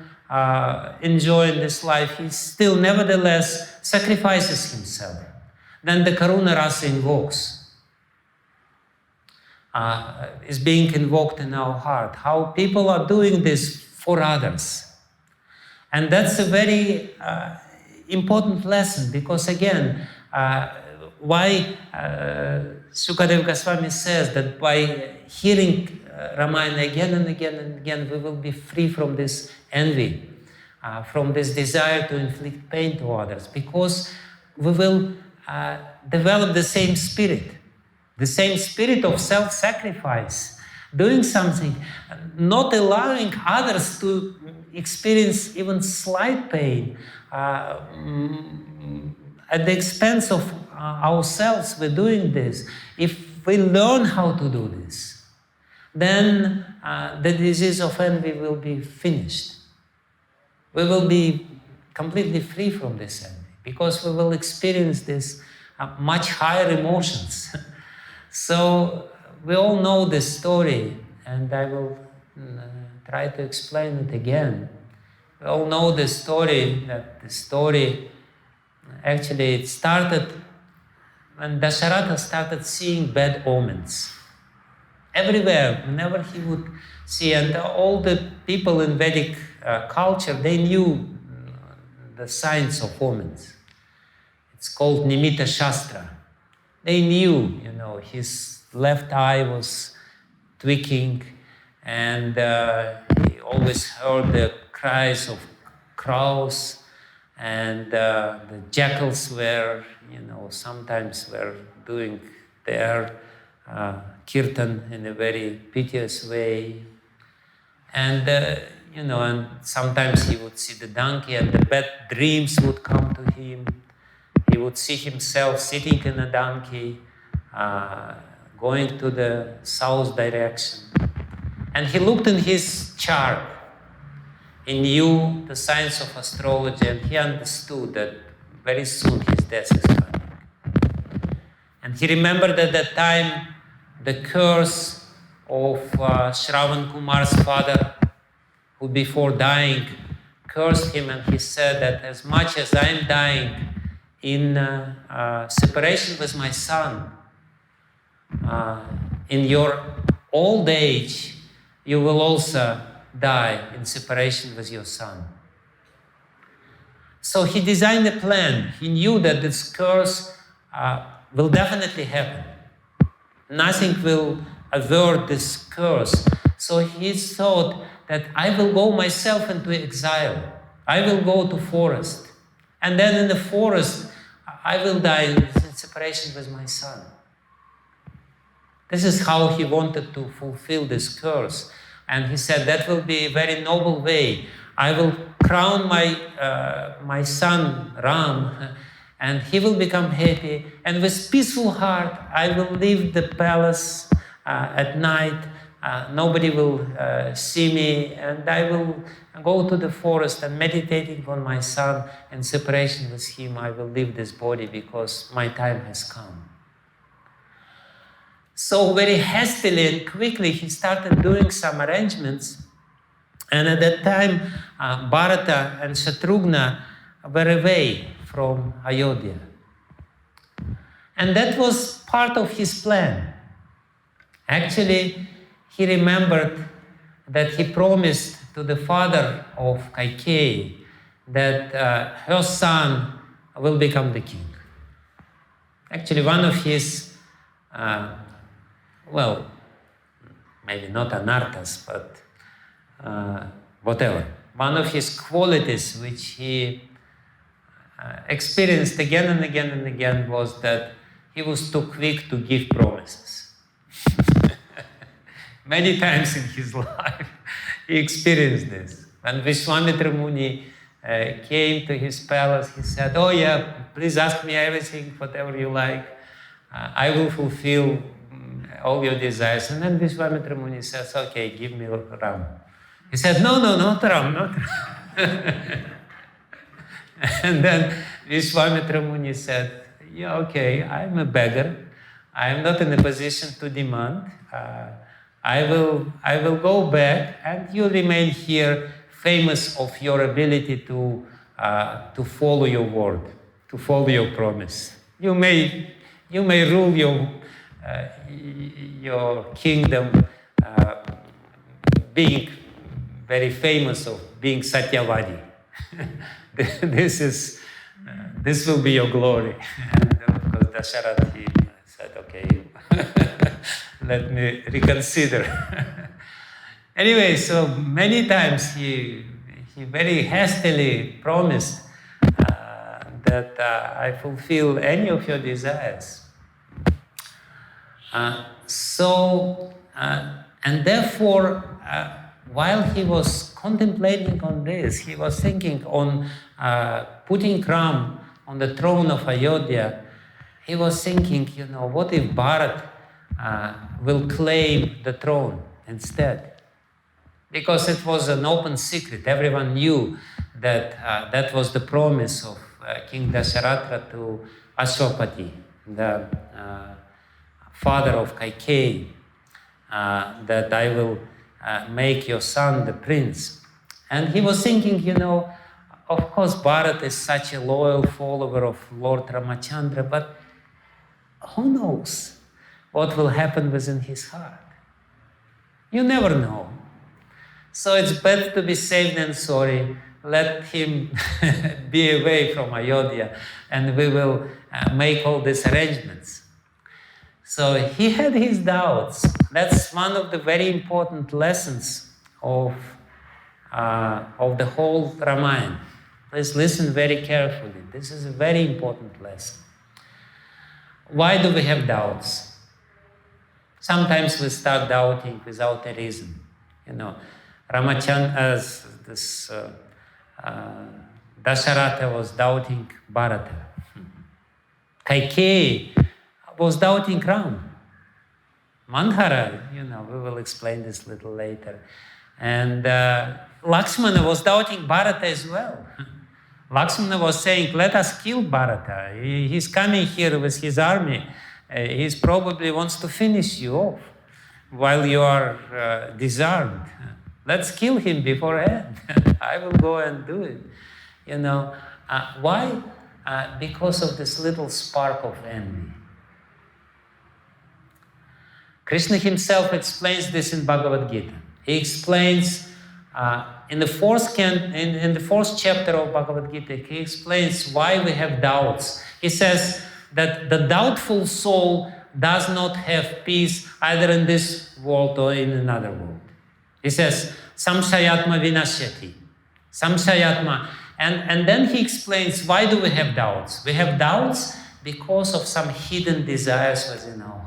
enjoy this life, he still nevertheless sacrifices himself. Then the Karuna Rasa invokes, is being invoked in our heart, how people are doing this for others. And that's a very important lesson, because again, why Sukadeva Goswami says that by hearing Ramayana again and again and again, we will be free from this envy, from this desire to inflict pain to others, because we will develop the same spirit of self-sacrifice, doing something, not allowing others to experience even slight pain at the expense of ourselves. We're doing this. If we learn how to do this, then the disease of envy will be finished. We will be completely free from this envy, because we will experience this much higher emotions. So we all know this story, and I will try to explain it again. We all know the story, that the story actually it started when Dasharatha started seeing bad omens. Everywhere, whenever he would see, and all the people in Vedic culture, they knew the signs of omens. It's called Nimitta Shastra. They knew, his left eye was tweaking, and he always heard the cries of crows, and the jackals were, sometimes were doing their kirtan in a very piteous way. And, and sometimes he would see the donkey, and the bad dreams would come to him. He would see himself sitting in a donkey, going to the south direction. And he looked in his chart. He knew the science of astrology, and he understood that very soon his death is coming. And he remembered at that time the curse of Shravan Kumar's father, who before dying cursed him, and he said that as much as I am dying in separation with my son, in your old age, you will also die in separation with your son. So he designed a plan. He knew that this curse will definitely happen. Nothing will avert this curse. So he thought that I will go myself into exile. I will go to forest. And then in the forest, I will die in separation with my son. This is how he wanted to fulfill this curse. And he said, that will be a very noble way. I will crown my son, Ram, and he will become happy. And with peaceful heart, I will leave the palace at night. Nobody will see me, and I will go to the forest and meditating on my son. In separation with him, I will leave this body because my time has come. So very hastily and quickly, he started doing some arrangements. And at that time, Bharata and Shatrughna were away from Ayodhya. And that was part of his plan. Actually, he remembered that he promised to the father of Kaikeyi that her son will become the king. Actually, one of his, maybe not anarthas, but whatever. One of his qualities which he experienced again and again and again was that he was too quick to give promises. Many times in his life he experienced this. When Vishwamitra Muni came to his palace, he said, "Oh yeah, please ask me everything, whatever you like. I will fulfill all your desires." And then Vishwamitra Muni says, "Okay, give me Ram." He said, no, not Ram, not Ram. And then Vishwamitra Muni said, yeah, okay, I'm a beggar. I'm not in a position to demand. I will go back, and you remain here, famous of your ability to follow your word, to follow your promise. You may rule your kingdom, being very famous of being Satyavadi. This will be your glory. And of course, Dasharatha, he said, okay, let me reconsider. Anyway, so many times he very hastily promised that I fulfill any of your desires. And therefore, while he was contemplating on this, he was thinking on putting Ram on the throne of Ayodhya. He was thinking, what if Bharat will claim the throne instead? Because it was an open secret. Everyone knew that that was the promise of King Dasharatha to Ashwapati, the father of Kaikeyi, that I will make your son the prince. And he was thinking, of course, Bharat is such a loyal follower of Lord Ramacandra, but who knows what will happen within his heart? You never know. So it's better to be safe than sorry. Let him be away from Ayodhya, and we will make all these arrangements. So he had his doubts. That's one of the very important lessons of the whole Ramayana. Please listen very carefully. This is a very important lesson. Why do we have doubts? Sometimes we start doubting without a reason. Ramacandra, Dasharatha was doubting Bharata. Kaikeyi was doubting Ram. Mandhara, we will explain this a little later. And Lakshmana was doubting Bharata as well. Lakshmana was saying, let us kill Bharata. He's coming here with his army. He probably wants to finish you off while you are disarmed. Let's kill him beforehand. I will go and do it. Why? Because of this little spark of envy. Krishna himself explains this in Bhagavad Gita. He explains in the fourth chapter of Bhagavad Gita, he explains why we have doubts. He says that the doubtful soul does not have peace either in this world or in another world. He says, samshayatma vinashyati. Samshayatma. And then he explains, why do we have doubts? We have doubts because of some hidden desires within our heart.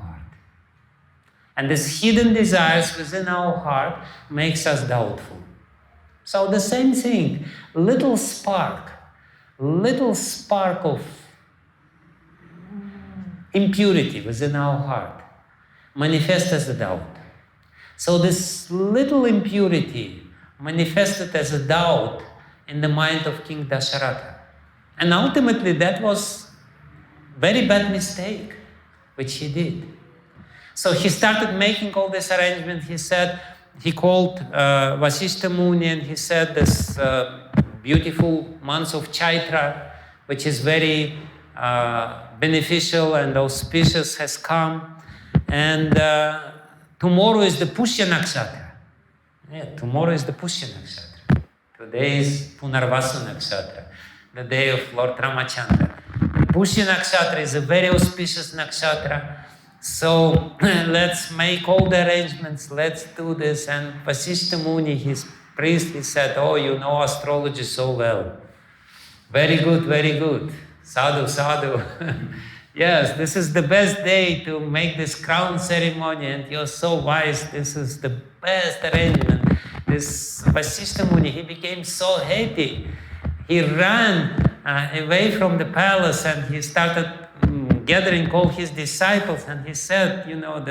And this hidden desires within our heart makes us doubtful. So the same thing, little spark of impurity within our heart manifests as a doubt. So this little impurity manifested as a doubt in the mind of King Dasharatha. And ultimately that was a very bad mistake, which he did. So he started making all this arrangement. He called Vasishtha Muni, and he said this beautiful month of Chaitra, which is very beneficial and auspicious, has come. And tomorrow is the Pushya Nakshatra. Tomorrow is the Pushya Nakshatra. Today is Punarvasu Nakshatra, the day of Lord Ramacandra. Pushya Nakshatra is a very auspicious nakshatra. So let's make all the arrangements, let's do this. And Vasishtha Muni, his priest, he said, oh, you know astrology so well. Very good, very good. Sadhu, sadhu. Yes, this is the best day to make this crown ceremony, and you're so wise. This is the best arrangement. This Vasishtha Muni, he became so happy. He ran away from the palace and he started gathering all his disciples, and he said,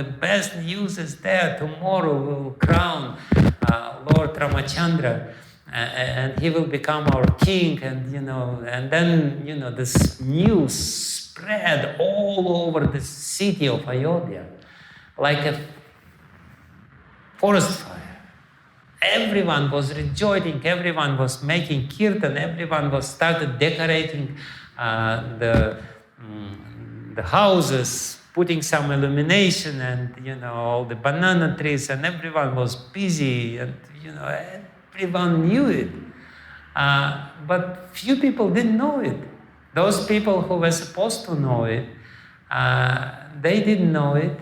the best news is there. Tomorrow we will crown Lord Ramacandra, and he will become our king. And and then this news spread all over the city of Ayodhya like a forest fire. Everyone was rejoicing, everyone was making kirtan, everyone was started decorating the houses, putting some illumination, and all the banana trees, and everyone was busy, and everyone knew it. But few people didn't know it. Those people who were supposed to know it, they didn't know it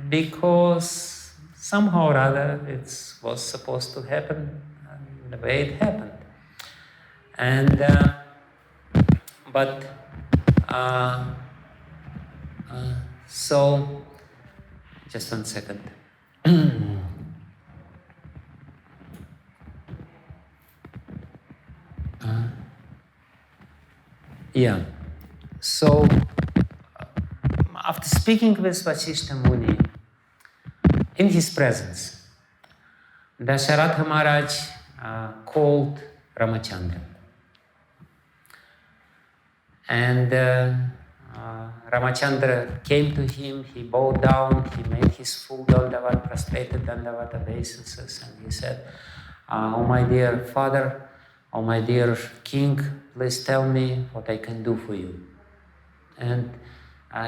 because somehow or other it was supposed to happen the way it happened. And so, just 1 second. So, after speaking with Vasishtha Muni, in his presence, Dasharatha Maharaj called Ramacandra. And Ramacandra came to him, he bowed down, he made his full dandavat, prostrated dandavat obeisances, and he said, "Oh my dear father, oh my dear king, please tell me what I can do for you." And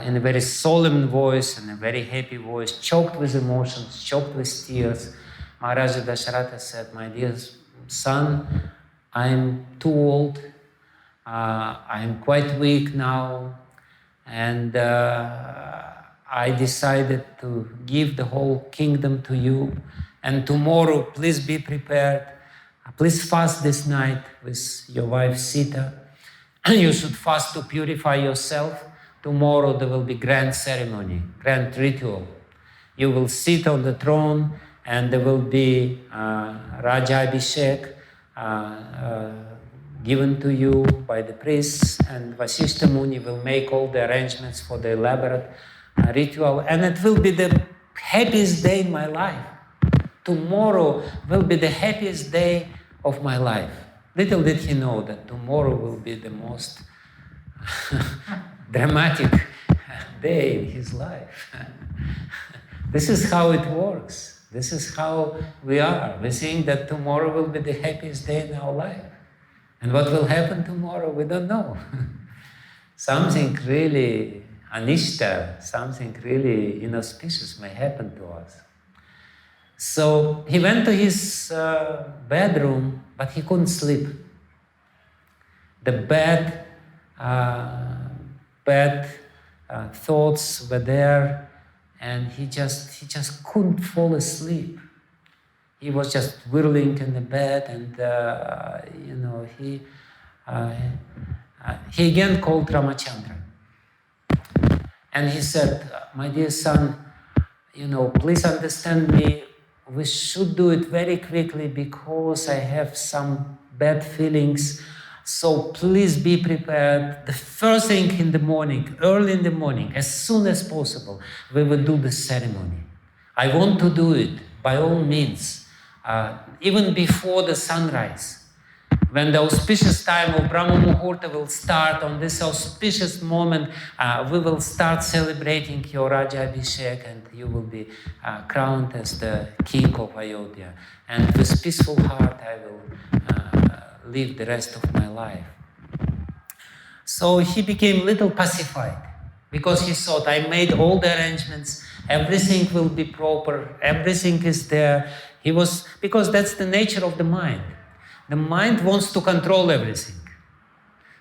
in a very solemn voice and a very happy voice, choked with emotions, choked with tears, Maharaja Dasharatha said, "My dear son, I'm too old, I'm quite weak now, and I decided to give the whole kingdom to you, and tomorrow please be prepared. Please fast this night with your wife Sita. You should fast to purify yourself. Tomorrow there will be grand ceremony, grand ritual. You will sit on the throne and there will be Rajabhishek given to you by the priests, and Vasishtha Muni will make all the arrangements for the elaborate ritual, and it will be the happiest day in my life. Tomorrow will be the happiest day of my life." Little did he know that tomorrow will be the most dramatic day in his life. This is how it works. This is how we are. We think that tomorrow will be the happiest day in our life. And what will happen tomorrow, we don't know. Something really anishta, something really inauspicious may happen to us. So he went to his bedroom, but he couldn't sleep. The bad thoughts were there, and he just couldn't fall asleep. He was just whirling in the bed, and he again called Ramacandra, and he said, "My dear son, please understand me. We should do it very quickly because I have some bad feelings. So please be prepared. The first thing in the morning, early in the morning, as soon as possible, we will do the ceremony. I want to do it by all means, even before the sunrise. When the auspicious time of Brahma Muhurta will start, on this auspicious moment, we will start celebrating your Rajabhishek, and you will be crowned as the king of Ayodhya. And with peaceful heart, I will live the rest of my life." So he became a little pacified, because he thought, I made all the arrangements, everything will be proper, everything is there. Because that's the nature of the mind. The mind wants to control everything.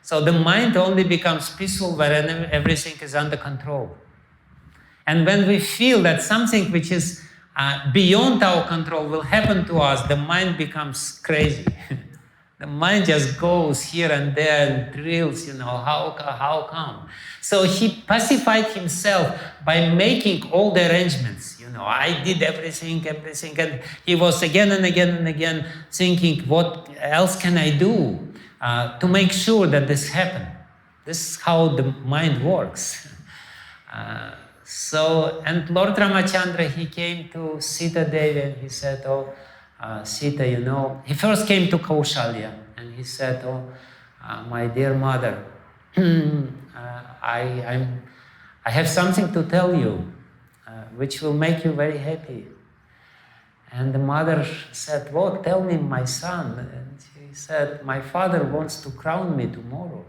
So the mind only becomes peaceful when everything is under control. And when we feel that something which is beyond our control will happen to us, the mind becomes crazy. The mind just goes here and there and drills, how come? So he pacified himself by making all the arrangements. I did everything, and he was again and again and again thinking, what else can I do to make sure that this happened? This is how the mind works. And Lord Ramacandra, he came to Sita Devi and he said, "Oh, Sita, you know," he first came to Kaushalya and he said, "Oh, my dear mother, I have something to tell you, which will make you very happy." And the mother said, "What? Tell me, my son." And he said, "My father wants to crown me tomorrow."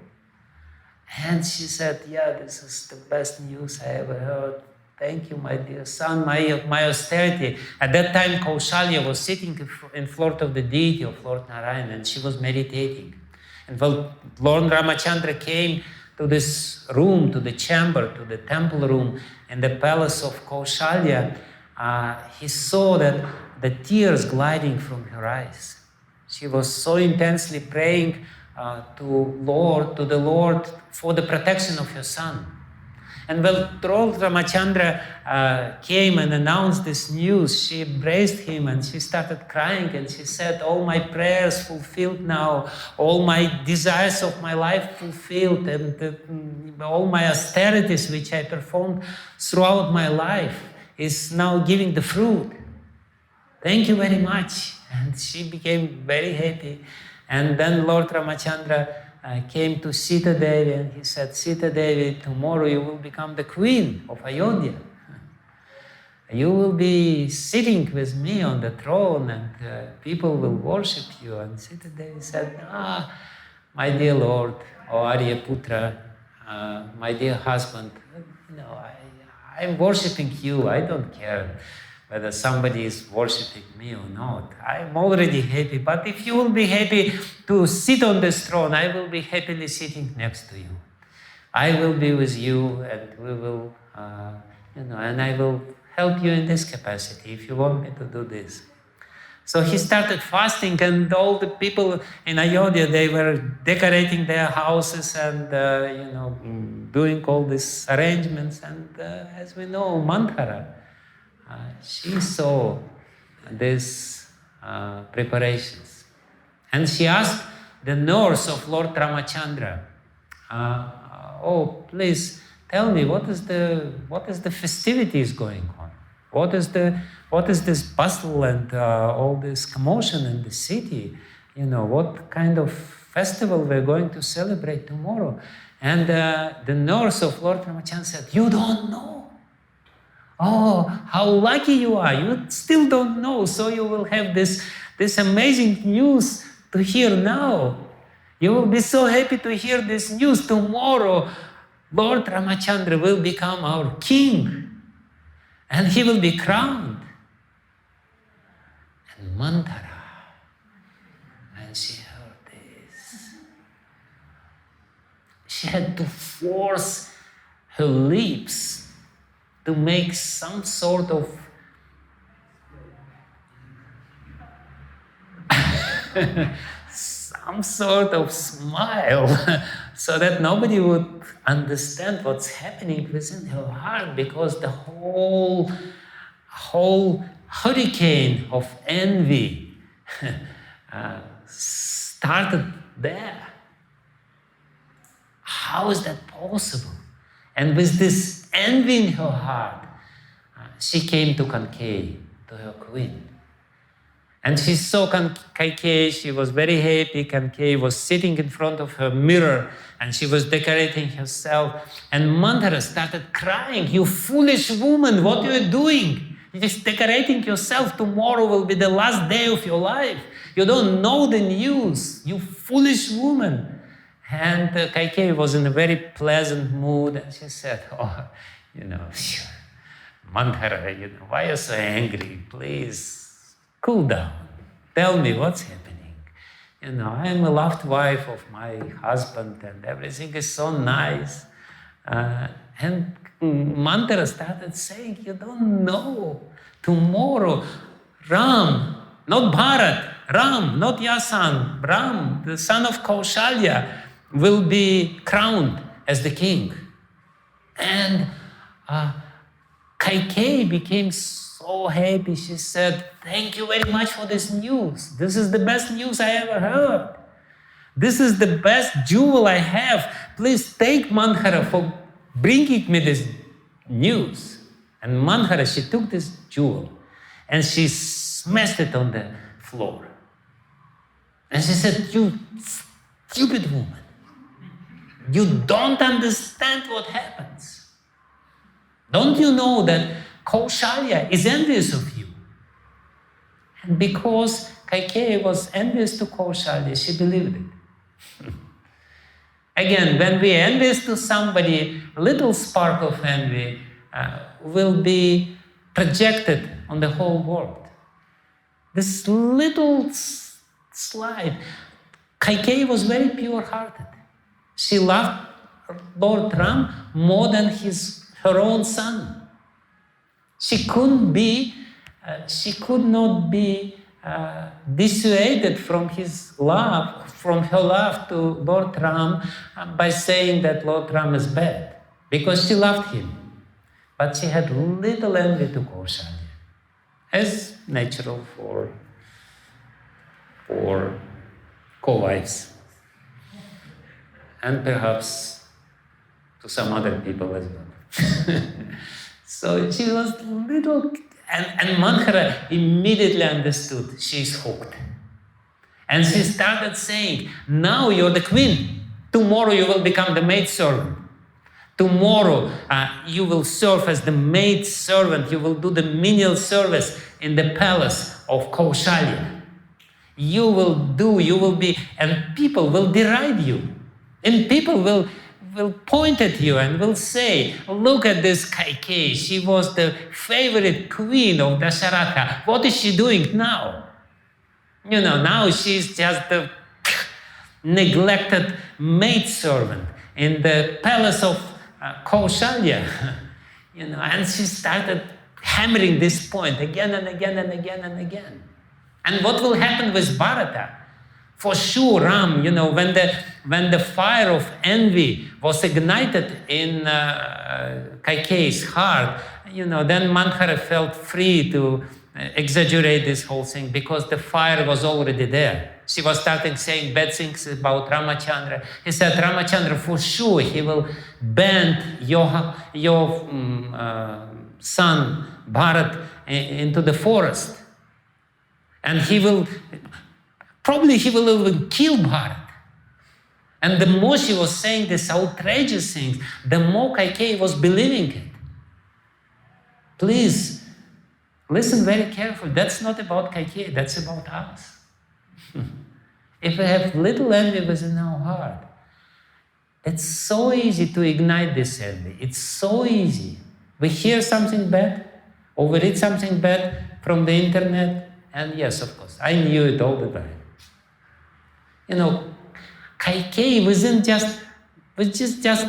And she said, "Yeah, this is the best news I ever heard. Thank you, my dear son, my austerity." At that time, Kaushalya was sitting in front of the deity of Lord Narayana, and she was meditating. And when Lord Ramacandra came to this room, to the chamber, to the temple room in the palace of Kaushalya, he saw that the tears gliding from her eyes. She was so intensely praying to the Lord for the protection of her son. And when Lord Ramacandra came and announced this news, she embraced him and she started crying and she said, "All my prayers fulfilled now, all my desires of my life fulfilled, and all my austerities which I performed throughout my life is now giving the fruit. Thank you very much." And she became very happy. And then Lord Ramacandra came to Sita Devi and he said, "Sita Devi, tomorrow you will become the queen of Ayodhya. You will be sitting with me on the throne and people will worship you." And Sita Devi said, "My dear Lord, O Aryaputra, my dear husband, I'm worshipping you. I don't care whether somebody is worshipping me or not. I'm already happy, but if you will be happy to sit on this throne, I will be happily sitting next to you. I will be with you and we will, and I will help you in this capacity if you want me to do this." So he started fasting, and all the people in Ayodhya, they were decorating their houses and, doing all these arrangements. And as we know, Manthara, she saw these preparations. And she asked the nurse of Lord Ramacandra, "Oh, please tell me, what is the festivities going on? What is this bustle and all this commotion in the city? What kind of festival we're going to celebrate tomorrow?" And the nurse of Lord Ramacandra said, "You don't know? Oh, how lucky you are. You still don't know. So you will have this amazing news to hear now. You will be so happy to hear this news. Tomorrow, Lord Ramacandra will become our king. And he will be crowned." And Manthara, when she heard this, she had to force her lips to make some sort of smile so that nobody would understand what's happening within her heart, because the whole hurricane of envy started there. How is that possible? And with this envy in her heart, she came to Kaikeyi, to her queen. And she saw Kaikeyi, she was very happy. Kaikeyi was sitting in front of her mirror and she was decorating herself. And Manthara started crying, "You foolish woman, what are you doing? You're just decorating yourself. Tomorrow will be the last day of your life. You don't know the news, you foolish woman." And Kaikeyi was in a very pleasant mood, and she said, "Oh, Manthara, why are you so angry? Please, cool down. Tell me what's happening. I'm a loved wife of my husband, and everything is so nice." And Manthara started saying, "You don't know. Tomorrow, Ram, not Bharat, Ram, not Yasan, Ram, the son of Kaushalya, will be crowned as the king." And Kaikeyi became so happy. She said, "Thank you very much for this news. This is the best news I ever heard. This is the best jewel I have. please take Manthara for bringing me this news. And Manthara, she took this jewel and she smashed it on the floor. And she said, "You stupid woman, you don't understand what happens. Don't you know that Kaushalya is envious of you?" And because Kaikeyi was envious to Kaushalya, she believed it. Again, when we are envious to somebody, a little spark of envy will be projected on the whole world. This little slide. Kaikeyi was very pure-hearted. She loved Lord Ram more than her own son. She could not be dissuaded from her love to Lord Ram by saying that Lord Ram is bad, because she loved him. But she had little envy to Kaushalya, as natural for co-wives, and perhaps to some other people as well. So she was little, and Manthara immediately understood she's hooked. And she started saying, "Now you're the queen. Tomorrow you will become the maidservant. Tomorrow you will serve as the maidservant. You will do the menial service in the palace of Kaushalya. You will be, and people will deride you. And people will point at you and will say, 'Look at this Kaikeyi. She was the favorite queen of Dasharatha. What is she doing now? Now she's just the neglected maidservant in the palace of Kaushalya.'" And she started hammering this point again and again and again and again. And what will happen with Bharata? For sure, Ram, when the fire of envy was ignited in Kaikeyi's heart, then Manthara felt free to exaggerate this whole thing, because the fire was already there. She was starting saying bad things about Ramacandra. He said, "Ramacandra, for sure, he will bend your son Bharat into the forest. And he will even kill Bharat." And the more she was saying these outrageous things, the more Kaikeyi was believing it. Please, listen very carefully. That's not about Kaikeyi, that's about us. If we have little envy within our heart, it's so easy to ignite this envy. It's so easy. We hear something bad, or we read something bad from the internet, and yes, of course, I knew it all the time. Kaikeyi, with just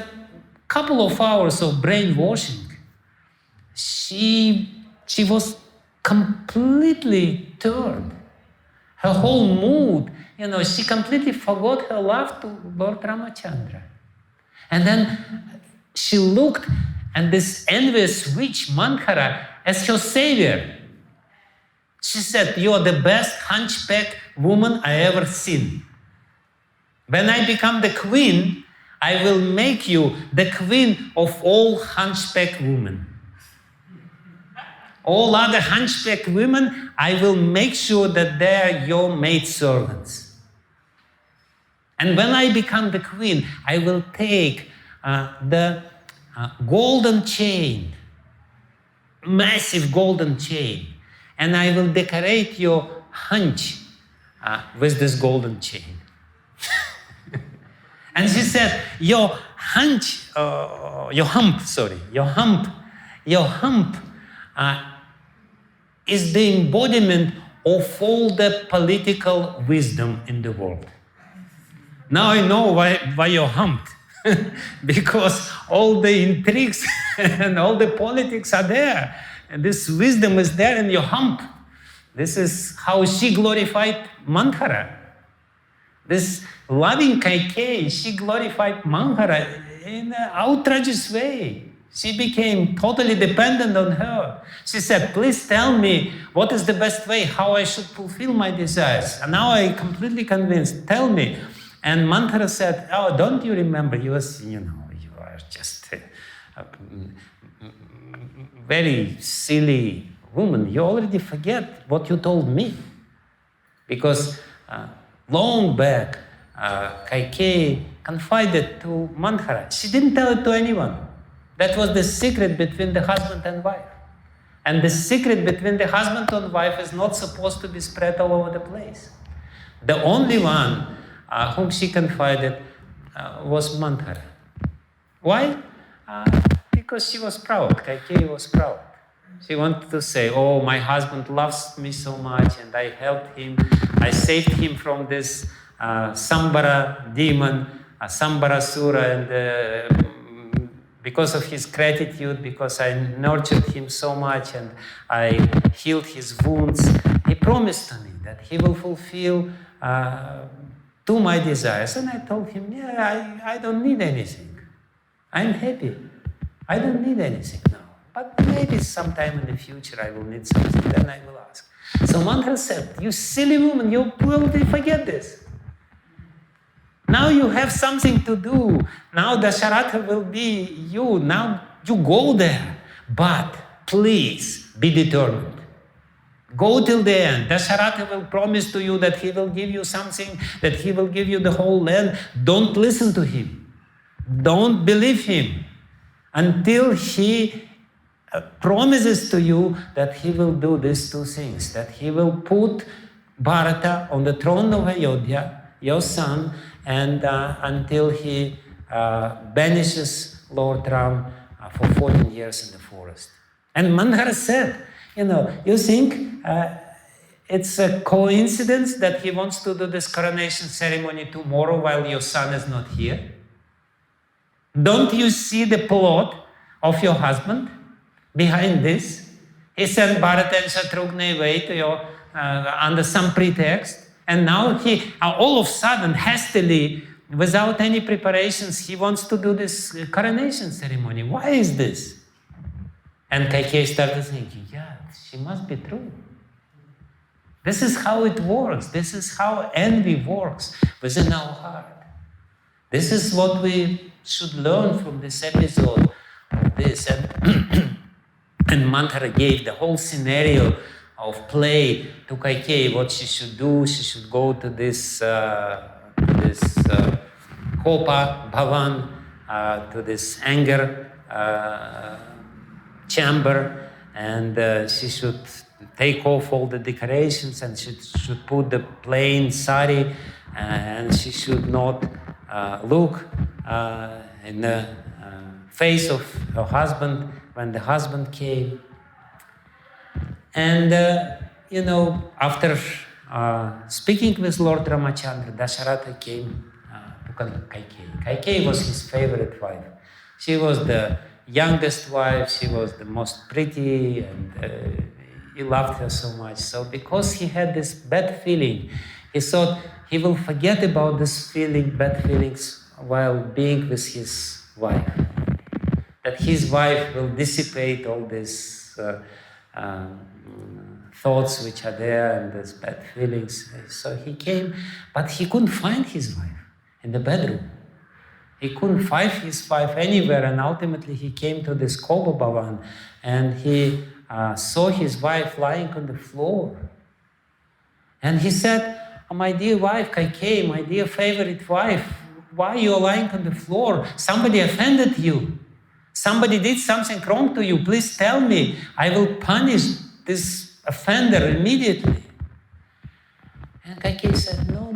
couple of hours of brainwashing, she was completely turned. Her whole mood, she completely forgot her love to Lord Ramacandra. And then she looked at this envious witch, Manthara, as her savior. She said, "You're the best hunchback woman I ever seen. When I become the queen, I will make you the queen of all hunchback women. All other hunchback women, I will make sure that they're your maidservants. And when I become the queen, I will take the golden chain, massive golden chain, and I will decorate your hunch with this golden chain." And she said, your hump is the embodiment of all the political wisdom in the world. Now I know why you're humped. Because all the intrigues and all the politics are there. And this wisdom is there in your hump. This is how she glorified Manthara. This loving Kaikeyi, she glorified Manthara in an outrageous way. She became totally dependent on her. She said, "Please tell me what is the best way, how I should fulfill my desires." And now I'm completely convinced. Tell me, And Manthara said, oh, don't you remember? You are just a very silly woman. You already forget what you told me. Because long back, Kaikeyi confided to Manthara. She didn't tell it to anyone. That was the secret between the husband and wife. And the secret between the husband and wife is not supposed to be spread all over the place. The only one whom she confided was Manthara. Why? Because she was proud. Kaikeyi was proud. She wanted to say, oh, my husband loves me so much and I helped him. I saved him from this Sambara demon, Sambara Sura, and because of his gratitude, because I nurtured him so much and I healed his wounds, he promised to me that he will fulfill to my desires. And I told him, yeah, I don't need anything. I'm happy. I don't need anything now. But maybe sometime in the future I will need something, then I will ask. So Manthara said, you silly woman, you probably forget this. Now you have something to do. Now Dasharatha will be you. Now you go there. But please be determined. Go till the end. Dasharatha will promise to you that he will give you something, that he will give you the whole land. Don't listen to him. Don't believe him until he promises to you that he will do these two things, that he will put Bharata on the throne of Ayodhya, your son, and until he banishes Lord Ram for 14 years in the forest. And Manthara said, you think it's a coincidence that he wants to do this coronation ceremony tomorrow while your son is not here? Don't you see the plot of your husband behind this? He sent Bharata and Shatrugna away to you under some pretext, and now he, all of a sudden, hastily, without any preparations, he wants to do this coronation ceremony. Why is this? And Kaikeyi started thinking, yeah, she must be true. This is how it works. This is how envy works within our heart. This is what we should learn from this episode of this. And Manthara gave the whole scenario of play to Kaikeyi, what she should do. She should go to this Kopa Bhavan, to this anger chamber, and she should take off all the decorations, and she should put the plain sari, and she should not look in the face of her husband when the husband came. And, after speaking with Lord Ramacandra, Dasharatha came to Kaikeyi. Kaikeyi was his favorite wife. She was the youngest wife, she was the most pretty, and he loved her so much. So because he had this bad feeling, he thought he will forget about this feeling, bad feelings, while being with his wife. That his wife will dissipate all these thoughts which are there and these bad feelings. So he came, but he couldn't find his wife in the bedroom. He couldn't find his wife anywhere, and ultimately he came to this Kopa Bhavan, and he saw his wife lying on the floor. And he said, oh, my dear wife, Kaikeyi, my dear favorite wife, why are you lying on the floor? Somebody offended you. Somebody did something wrong to you. Please tell me. I will punish this offender immediately. And Kaikeyi said, no.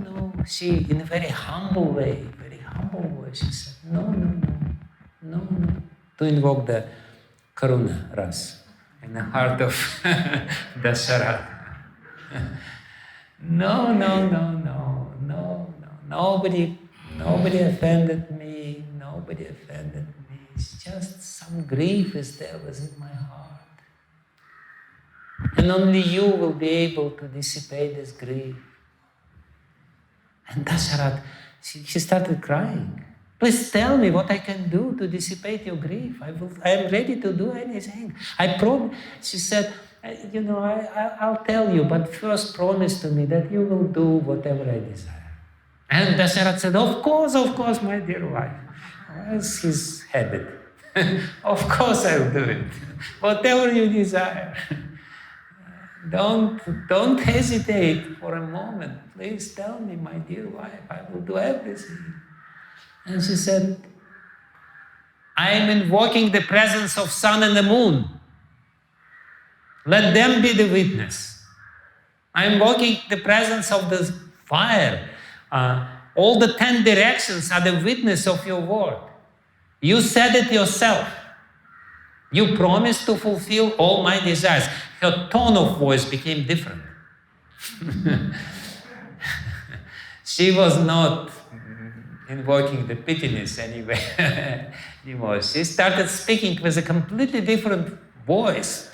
She, in a very humble way, she said, no, to invoke the Karuna Ras in the heart of Dasharatha. No. Nobody offended me. It's just some grief is there within my heart. And only you will be able to dissipate this grief. And Dasharatha, she started crying. Please tell me what I can do to dissipate your grief. I am ready to do anything. I promise. She said, I'll tell you, but first promise to me that you will do whatever I desire. And Dasharatha said, of course, my dear wife. That's his habit. Of course I will do it. Whatever you desire. Don't hesitate for a moment. Please tell me, my dear wife, I will do everything. And she said, I am invoking the presence of sun and the moon. Let them be the witness. I am invoking the presence of the fire. All the 10 directions are the witness of your word. You said it yourself. You promised to fulfill all my desires. Her tone of voice became different. She was not invoking the pittiness anymore. She started speaking with a completely different voice.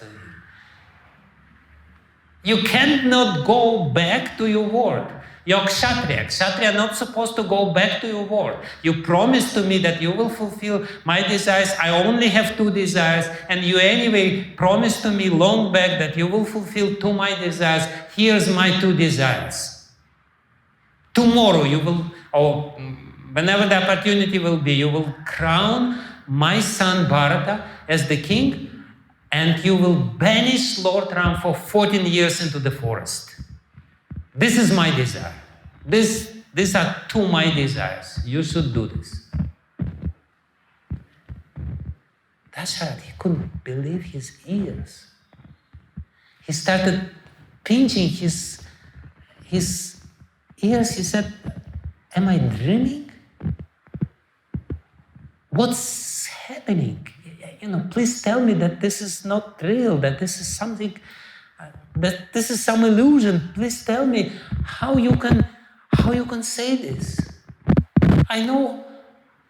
You cannot go back to your word. You're kshatriya. Kshatriya are not supposed to go back to your word. You promised to me that you will fulfill my desires. I only have 2 desires, and you anyway promised to me long back that you will fulfill 2 my desires. Here's my 2 desires. Tomorrow you will, or whenever the opportunity will be, you will crown my son Bharata as the king, and you will banish Lord Ram for 14 years into the forest. This is my desire. These are 2 my desires. You should do this. Dasharatha, he couldn't believe his ears. He started pinching his ears. He said, am I dreaming? What's happening? Please tell me that this is not real, that this is something, that this is some illusion. Please tell me how you can say this. I know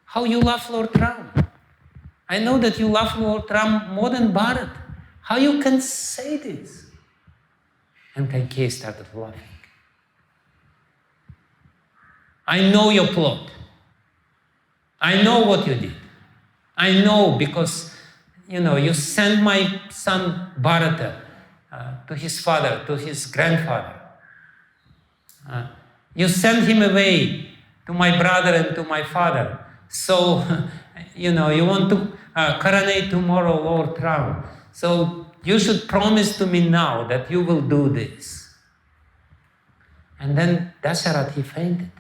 how you love Lord Ram. I know that you love Lord Ram more than Bharat. How you can say this? And Kaikeyi started laughing. I know your plot. I know what you did. I know because, you sent my son Bharata to his father, to his grandfather. You sent him away to my brother and to my father. So, you want to coronate tomorrow Lord Ram. So you should promise to me now that you will do this. And then Dasharatha, he fainted.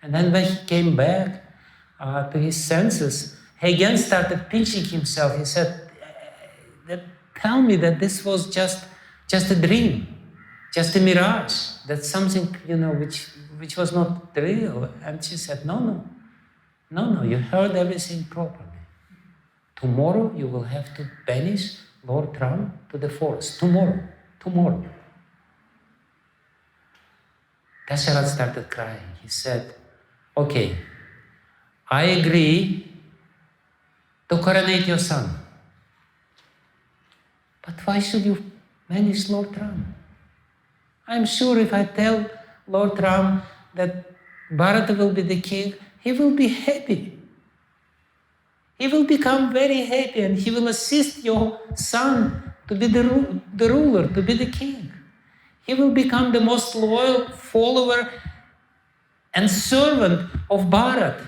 And then when he came back to his senses, he again started pinching himself. He said, tell me that this was just a dream, just a mirage, that's something, which was not real. And she said, no, you heard everything properly. Tomorrow you will have to banish Lord Ram to the forest. Tomorrow. Dasharatha started crying. He said, okay, I agree to coronate your son. But why should you banish Lord Ram? I'm sure if I tell Lord Ram that Bharata will be the king, he will be happy. He will become very happy and he will assist your son to be the ruler, to be the king. He will become the most loyal follower and servant of Bharat.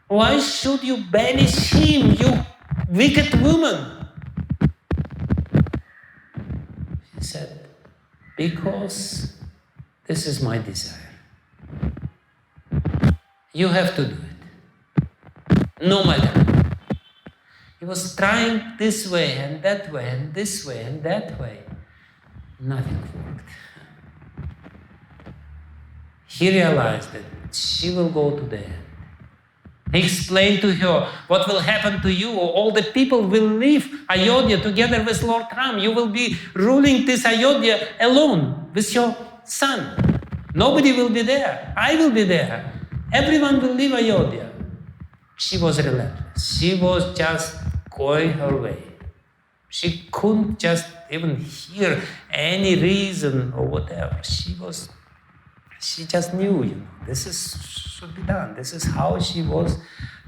Why should you banish him, you wicked woman? She said, because this is my desire. You have to do it. No matter what. He was trying this way and that way and this way and that way. Nothing worked. He realized that she will go to the end. He explained to her what will happen to you. All the people will leave Ayodhya together with Lord Ram. You will be ruling this Ayodhya alone with your son. Nobody will be there. I will be there. Everyone will leave Ayodhya. She was relentless. She was just going her way. She couldn't just even hear any reason or whatever. She just knew, this should be done. This is how she was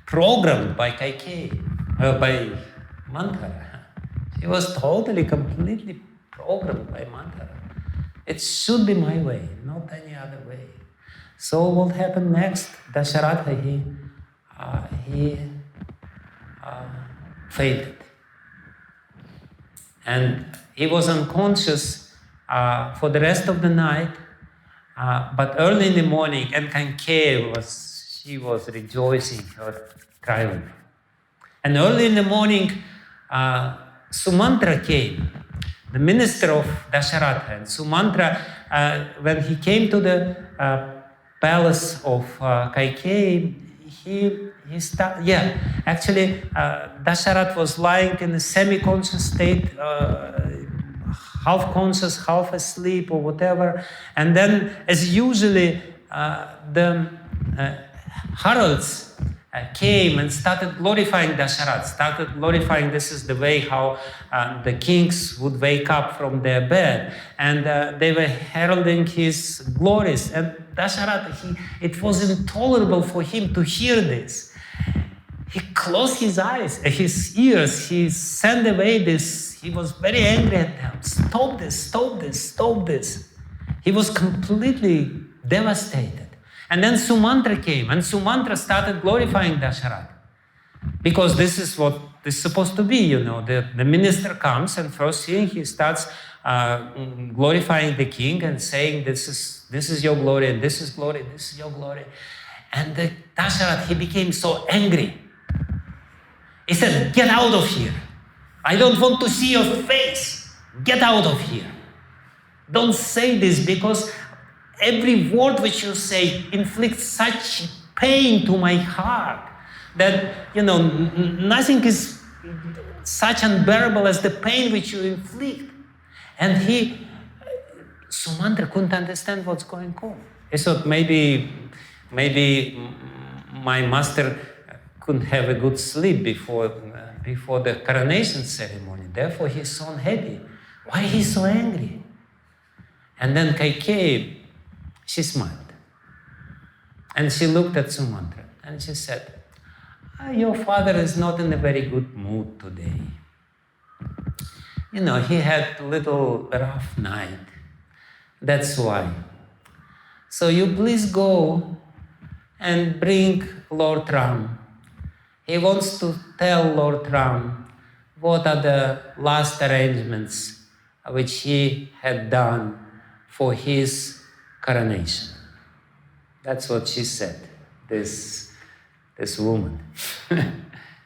programmed by Kaikeyi, by Manthara. She was totally, completely programmed by Manthara. It should be my way, not any other way. So what happened next? Dasharatha, he fainted. And he was unconscious for the rest of the night. But early in the morning, and Kaikeyi was rejoicing her triumph. And early in the morning, Sumantra came, the minister of Dasharatha. And Sumantra, when he came to the palace of Kaikeyi, Dasharatha was lying in a semi-conscious state, half conscious, half asleep, or whatever. And then, as usually, the heralds came and started glorifying Dasharatha, started glorifying, this is the way how the kings would wake up from their bed. And they were heralding his glories. And Dasharatha, it was intolerable for him to hear this. He closed his eyes, his ears, he sent away this. He was very angry at them. Stop this, stop this, stop this. He was completely devastated. And then Sumantra came, and Sumantra started glorifying Dasharatha. Because this is what is supposed to be, The minister comes, and first thing he starts glorifying the king and saying, this is your glory, and this is glory, this is your glory. And Dasharatha, he became so angry. He said, get out of here. I don't want to see your face. Get out of here. Don't say this, because every word which you say inflicts such pain to my heart that, nothing is such unbearable as the pain which you inflict. And Sumantra couldn't understand what's going on. He thought maybe my master couldn't have a good sleep before the coronation ceremony. Therefore, he's so unhappy. Why he's so angry? And then Kaikeyi, she smiled. And she looked at Sumantra and she said, your father is not in a very good mood today. He had a little rough night. That's why. So you please go and bring Lord Ram. He wants to tell Lord Ram what are the last arrangements which he had done for his coronation. That's what she said, this woman.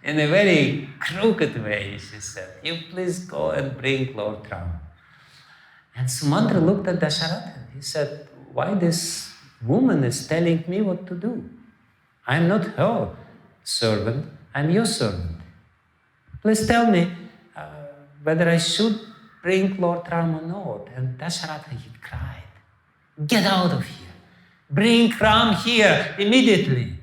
In a very crooked way, she said, you please go and bring Lord Ram. And Sumantra looked at Dasharatha. He said, why this woman is telling me what to do? I'm not her servant, I'm your servant. Please tell me whether I should bring Lord Ram or not. And Dasharatha, he cried, get out of here. Bring Ram here immediately.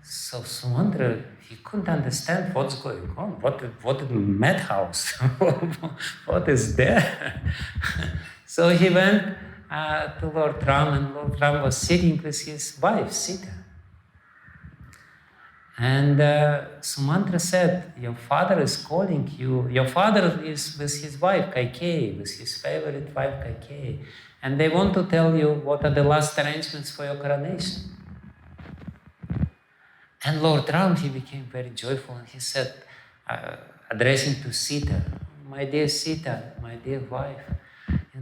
So Sumantra, he couldn't understand what's going on. What is madhouse? What is there? So he went to Lord Ram, and Lord Ram was sitting with his wife, Sita. And Sumantra said, your father is calling you. Your father is with his wife, Kaikeyi, with his favorite wife, Kaikeyi. And they want to tell you what are the last arrangements for your coronation. And Lord Ram, he became very joyful, and he said, addressing to Sita, my dear Sita, my dear wife,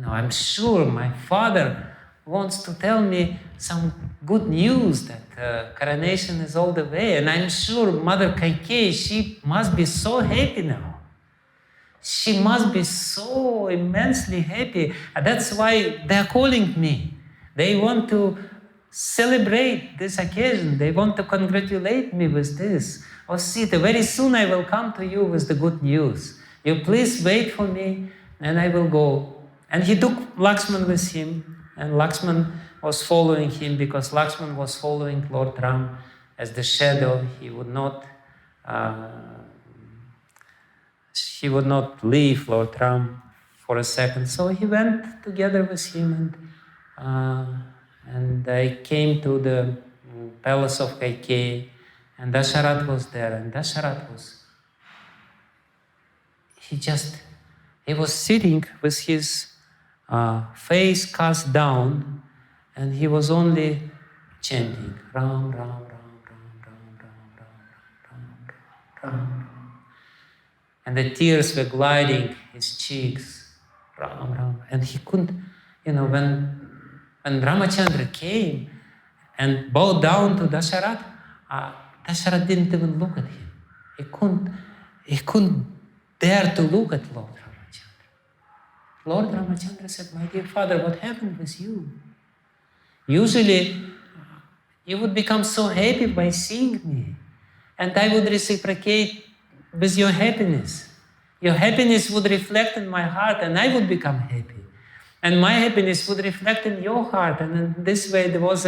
I'm sure my father wants to tell me some good news that coronation is all the way. And I'm sure Mother Kaikeyi, she must be so happy now. She must be so immensely happy. That's why they're calling me. They want to celebrate this occasion. They want to congratulate me with this. Oh, Sita, very soon I will come to you with the good news. You please wait for me, and I will go. And he took Lakshman with him, and Lakshman was following him because Lakshman was following Lord Ram as the shadow. He would not leave Lord Ram for a second. So he went together with him, and I came to the palace of Kaikeyi, and Dasharatha was there, and Dasharatha he was sitting with his face cast down, And he was only chanting Ram, Ram, Ram, Ram, Ram, Ram, Ram, Ram, Ram. And the tears were gliding his cheeks, Ram, Ram. And he couldn't, when Ramacandra came and bowed down to Dasharatha, Dasharatha didn't even look at him. He couldn't dare to look at Lord Ramacandra. Lord Ramacandra said, my dear father, what happened with you? Usually, you would become so happy by seeing me, and I would reciprocate with your happiness. Your happiness would reflect in my heart, and I would become happy. And my happiness would reflect in your heart, and in this way there was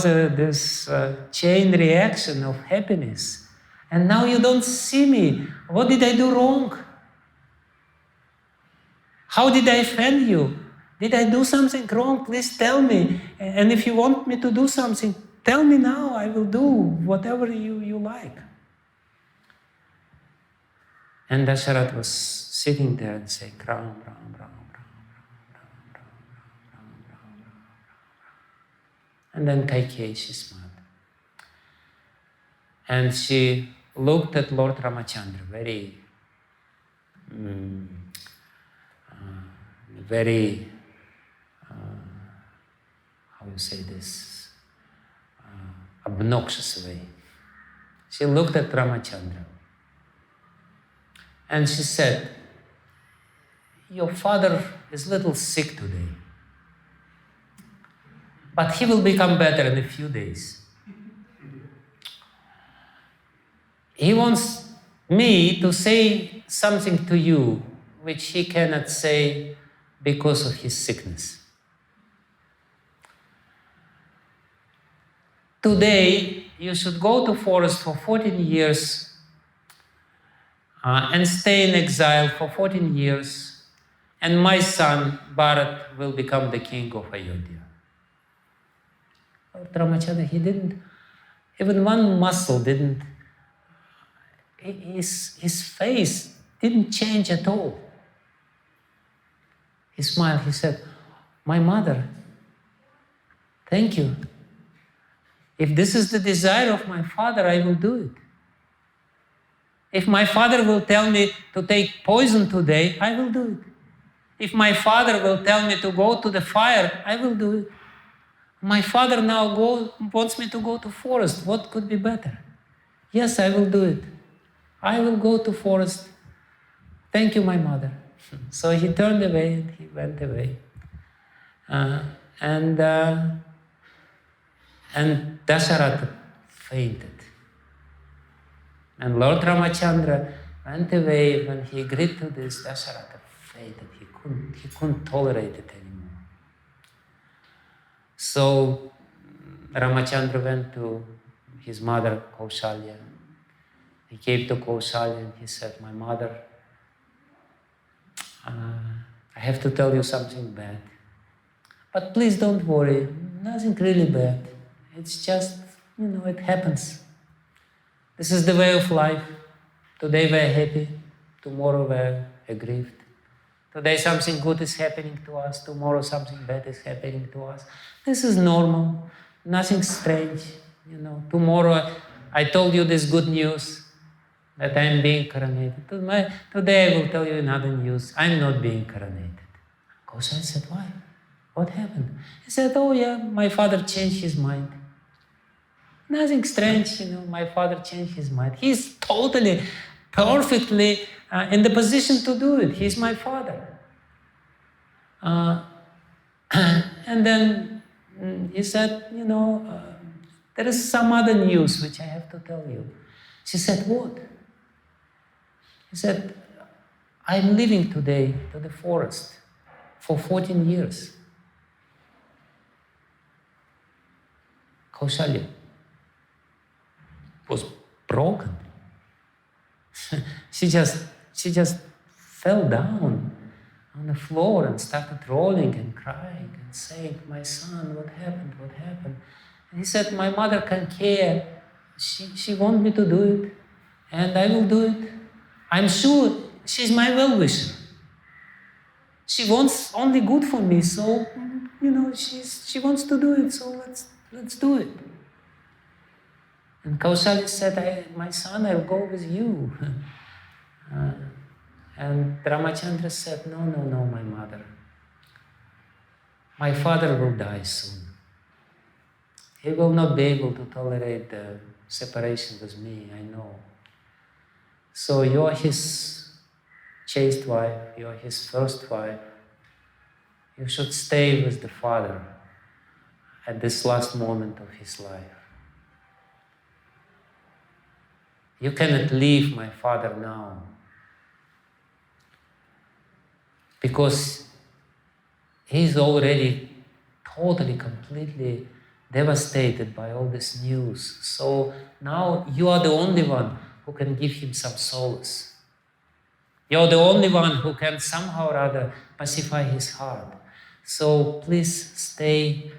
this chain reaction of happiness. And now you don't see me. What did I do wrong? How did I offend you? Did I do something wrong? Please tell me. And if you want me to do something, tell me now. I will do whatever you like. And Dasharatha was sitting there and saying, Ram, Ram, Ram, Ram, Ram, Ram, Ram, Ram, Ram, Ram. And then Kaikeyi, she smiled. And she looked at Lord Ramacandra very, how you say this, obnoxious way. She looked at Ramacandra and she said, your father is a little sick today, but he will become better in a few days. He wants me to say something to you which he cannot say because of his sickness. Today, you should go to forest for 14 years and stay in exile for 14 years, and my son, Bharat, will become the king of Ayodhya. Lord Ramacandra, he didn't, even one muscle didn't, his face didn't change at all. He smiled, he said, my mother, thank you. If this is the desire of my father, I will do it. If my father will tell me to take poison today, I will do it. If my father will tell me to go to the fire, I will do it. My father now wants me to go to forest. What could be better? Yes, I will do it. I will go to forest. Thank you, my mother. So he turned away and he went away. And Dasharatha fainted. And Lord Ramacandra went away. When he agreed to this, Dasharatha fainted. He couldn't tolerate it anymore. So Ramacandra went to his mother, Kaushalya. He came to Kaushalya and he said, my mother, I have to tell you something bad. But please don't worry, nothing really bad. It's just, it happens. This is the way of life. Today we're happy, tomorrow we're aggrieved. Today something good is happening to us, tomorrow something bad is happening to us. This is normal, nothing strange. Tomorrow I told you this good news that I'm being coronated. Today I will tell you another news, I'm not being coronated. Kaushalya said, why? What happened? He said, oh yeah, my father changed his mind. Nothing strange, my father changed his mind. He's totally, perfectly in the position to do it. He's my father. And then he said, there is some other news which I have to tell you. She said, what? He said, I'm leaving today to the forest for 14 years. Kaushalya was broken. She just fell down on the floor and started rolling and crying and saying, my son, what happened, what happened? And he said, my mother can't care. She wants me to do it, and I will do it. I'm sure she's my well-wisher. She wants only good for me, so she wants to do it, so let's do it. And Kaushalya said, my son, I'll go with you. And Ramacandra said, no, my mother. My father will die soon. He will not be able to tolerate the separation with me, I know. So you're his chaste wife, you're his first wife. You should stay with the father at this last moment of his life. You cannot leave my father now, because he's already totally, completely devastated by all this news. So now you are the only one who can give him some solace. You're the only one who can somehow or other pacify his heart. So please stay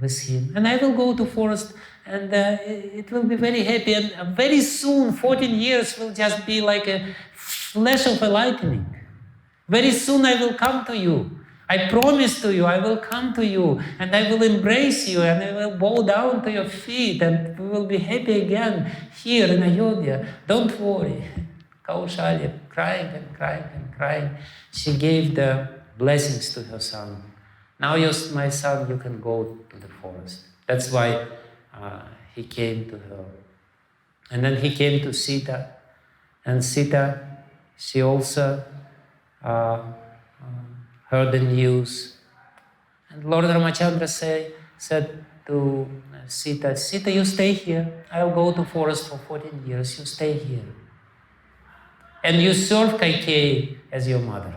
with him. And I will go to forest, and it will be very happy. And very soon, 14 years will just be like a flash of a lightning. Very soon I will come to you. I promise to you, I will come to you, and I will embrace you, and I will bow down to your feet, and we will be happy again here in Ayodhya. Don't worry. Kaushalya, crying and crying and crying, she gave the blessings to her son. Now, my son, you can go to the forest. That's why he came to her. And then he came to Sita, and Sita, she also heard the news. And Lord Ramacandra said to Sita, Sita, you stay here. I'll go to forest for 14 years. You stay here. And you serve Kaikeyi as your mother.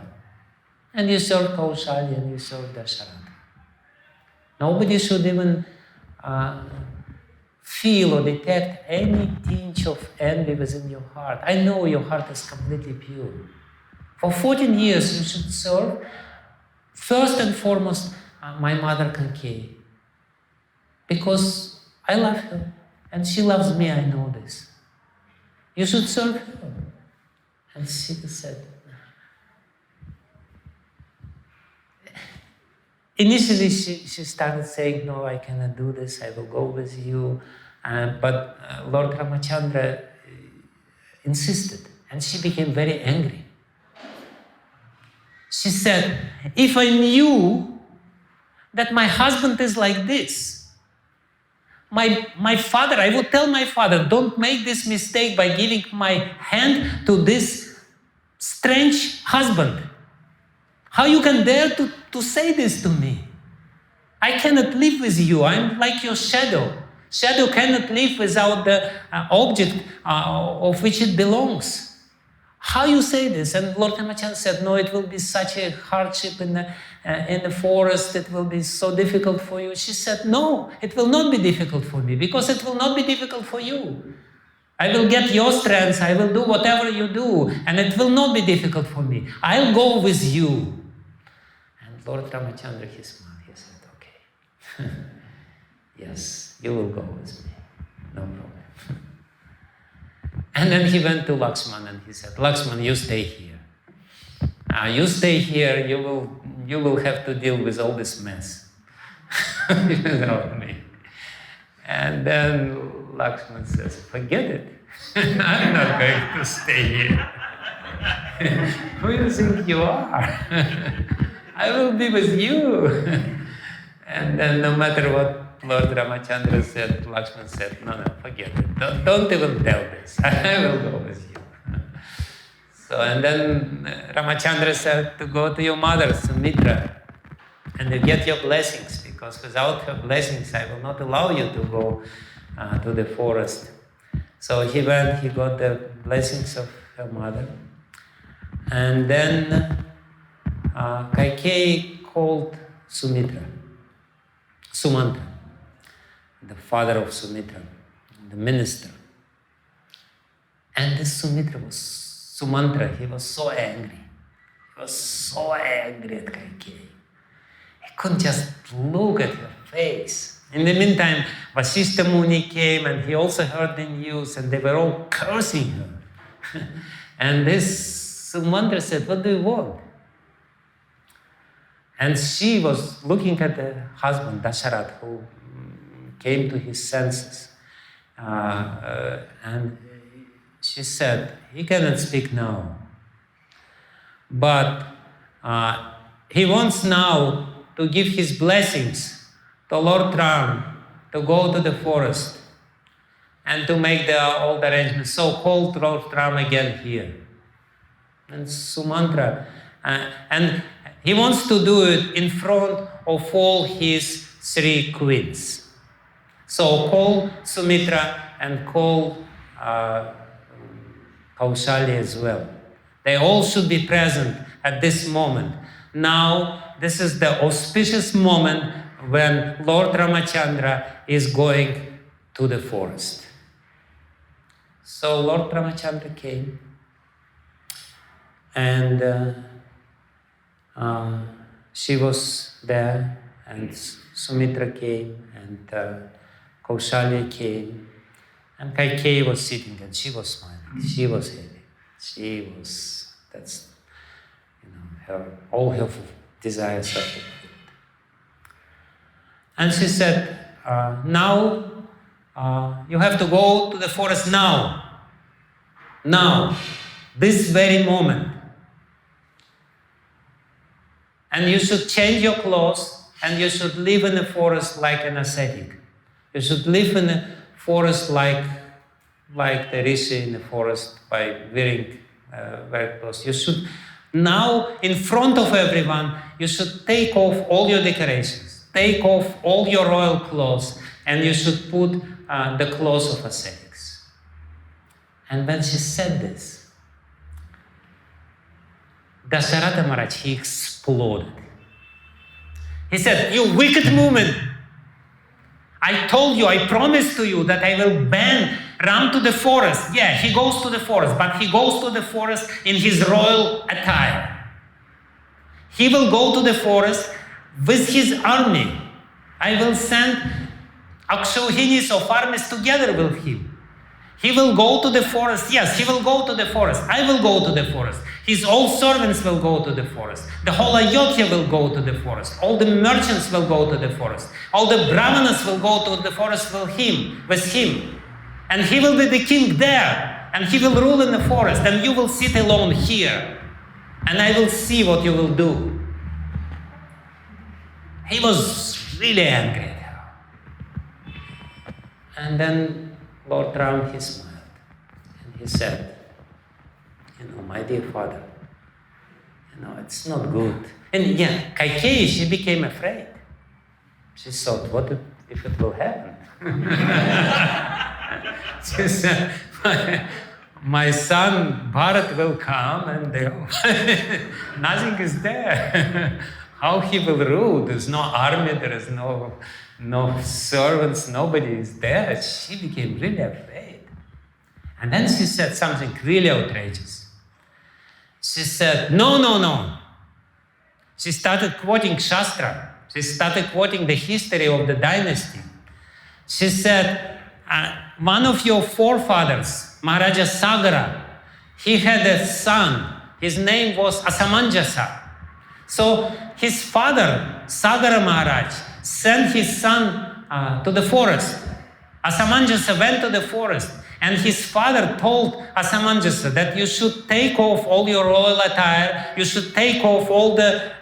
And you serve Kaushalya, and you serve Dasharatha. Nobody should even feel or detect any tinge of envy within your heart. I know your heart is completely pure. For 14 years you should serve, first and foremost, my mother Kaikeyi. Because I love her, and she loves me, I know this. You should serve her. And Sita said, initially she started saying, no, I cannot do this, I will go with you. But Lord Ramacandra insisted, and she became very angry. She said, if I knew that my husband is like this, my father, I would tell my father, don't make this mistake by giving my hand to this strange husband. How you can dare to say this to me? I cannot live with you. I'm like your shadow. Shadow cannot live without the object of which it belongs. How you say this? And Lord Ramacandra said, no, it will be such a hardship in the forest. It will be so difficult for you. She said, no, it will not be difficult for me, because it will not be difficult for you. I will get your strength. I will do whatever you do, and it will not be difficult for me. I'll go with you. And Lord Ramacandra, he smiled. He said, okay, yes, you will go with me. No problem. And then he went to Lakshman and he said, Lakshman, you stay here. You stay here, you will have to deal with all this mess without me. And then Lakshman says, forget it. I'm not going to stay here. Who do you think you are? I will be with you. And then no matter what Lord Ramacandra said, Lakshman said, no, forget it. Don't even tell this. I will go with you. So, and then Ramacandra said to go to your mother, Sumitra, and to get your blessings, because without her blessings, I will not allow you to go to the forest. So he went, he got the blessings of her mother. And then Kaikeyi called Sumitra, Sumantra, the father of Sumitra, the minister. And this Sumantra, he was so angry. He was so angry at Kaikeyi. He couldn't just look at her face. In the meantime, Vasishtha Muni came, and he also heard the news, and they were all cursing her. And this Sumantra said, what do you want? And she was looking at the husband, Dasharatha, who came to his senses. And she said, he cannot speak now. But he wants now to give his blessings to Lord Ram to go to the forest and to make all the arrangements. So called Lord Ram again here. And Sumantra, and he wants to do it in front of all his 3 queens. So call Sumitra and call Kaushalya as well. They all should be present at this moment. Now, this is the auspicious moment when Lord Ramacandra is going to the forest. So Lord Ramacandra came, and she was there, and Sumitra came, and Kaushalya came, and Kaikeyi was sitting, and she was smiling. She was happy. That's, all her desires are fulfilled. And she said, now you have to go to the forest now. Now, this very moment. And you should change your clothes, and you should live in the forest like an ascetic. You should live in the forest like the rishi in the forest by wearing very clothes. You should, now in front of everyone, you should take off all your decorations, take off all your royal clothes, and you should put the clothes of ascetics. And when she said this, Dasharatha Maharaj, he exploded. He said, "You wicked woman! I told you, I promised to you that I will ban Ram to the forest." Yeah, he goes to the forest, but he goes to the forest in his royal attire. He will go to the forest with his army. I will send Akshohinis of armies together with him. He will go to the forest. Yes, he will go to the forest. I will go to the forest. His all servants will go to the forest. The whole Ayodhya will go to the forest. All the merchants will go to the forest. All the brahmanas will go to the forest with him. And he will be the king there. And he will rule in the forest. And you will sit alone here. And I will see what you will do. He was really angry at her. And then Lord Ram, he smiled. And he said, my dear father, it's not good. And yeah, Kaikeyi, she became afraid. She thought, what if it will happen? She said, my son Bharat will come and nothing is there. How he will rule? There's no army, there is no servants, nobody is there. She became really afraid. And then she said something really outrageous. She said, no. She started quoting Shastra. She started quoting the history of the dynasty. She said, one of your forefathers, Maharaja Sagara, he had a son. His name was Asamanjasa. So his father, Sagara Maharaj, sent his son to the forest. Asamanjasa went to the forest. And his father told Asamanjasa that you should take off all your royal attire, you should take off all the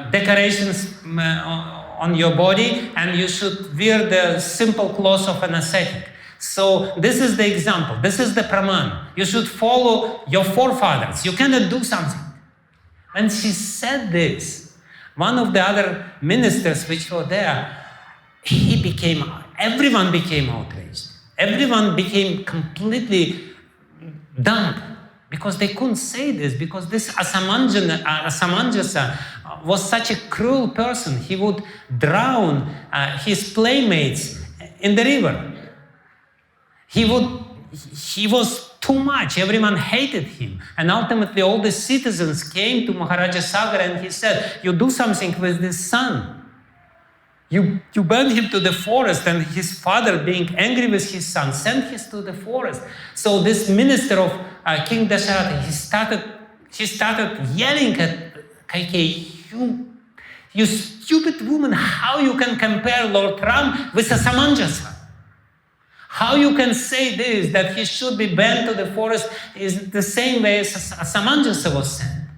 decorations on your body, and you should wear the simple clothes of an ascetic. So this is the example, this is the praman. You should follow your forefathers. You cannot do something. When she said this, one of the other ministers which were there, everyone became outraged. Everyone became completely dumb because they couldn't say this, because this Asamanjasa was such a cruel person. He would drown his playmates in the river. He was too much. Everyone hated him. And ultimately all the citizens came to Maharaja Sagara and he said, you do something with this son. You burn him to the forest, and his father, being angry with his son, sent him to the forest. So this minister of King Dasharatha, he started yelling at Kaikeyi, You stupid woman, how you can compare Lord Ram with a Samanjasa? How you can say this, that he should be banned to the forest, is the same way as a Samanjasa was sent?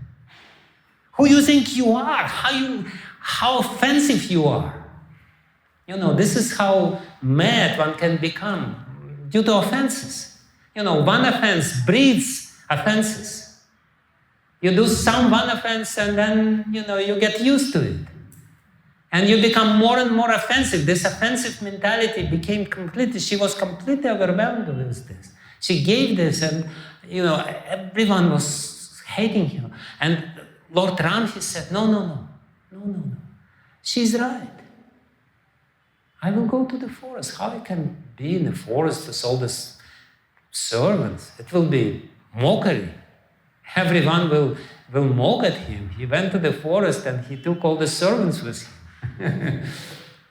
Who you think you are? How offensive you are? This is how mad one can become due to offenses. One offense breeds offenses. You do one offense and then, you get used to it. And you become more and more offensive. This offensive mentality she was completely overwhelmed with this. She gave this and, everyone was hating her. And Lord Ram, he said, no. She's right. I will go to the forest. How I can be in the forest with all these servants? It will be mockery. Everyone will mock at him. He went to the forest and he took all the servants with him.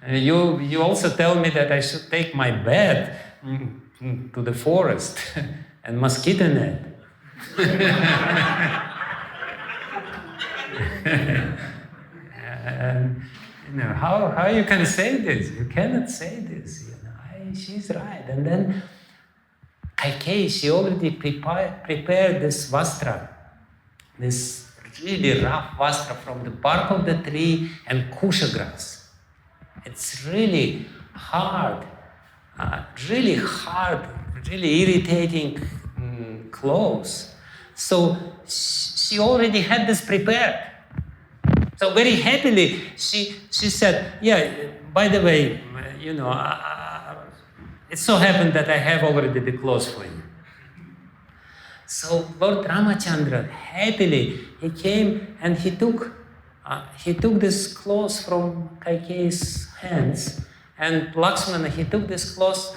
You also tell me that I should take my bed to the forest and mosquito net. And, how you can say this? You cannot say this. She's right. And then Kaikeyi, she already prepared this vastra, this really rough vastra from the bark of the tree and kusha grass. It's really hard, really irritating clothes. So she already had this prepared. So very happily, she said, by the way, it so happened that I have already the clothes for you. So Lord Ramacandra, happily, he came and he took this clothes from Kaikeyi's hands, and Lakshmana, he took this clothes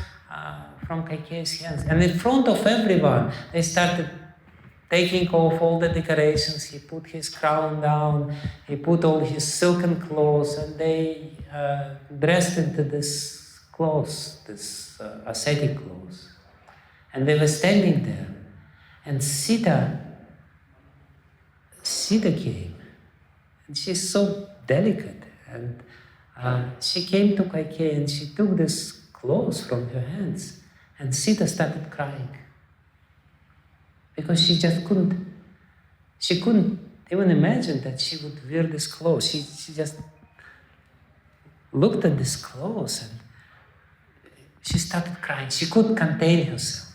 from Kaikeyi's hands. And in front of everyone, they started taking off all the decorations. He put his crown down, he put all his silken clothes, and they dressed into this clothes, this ascetic clothes. And they were standing there. And Sita came. And she's so delicate. And she came to Kaikeyi and she took this clothes from her hands. And Sita started crying. Because she just couldn't even imagine that she would wear this clothes. She just looked at this clothes and she started crying. She couldn't contain herself.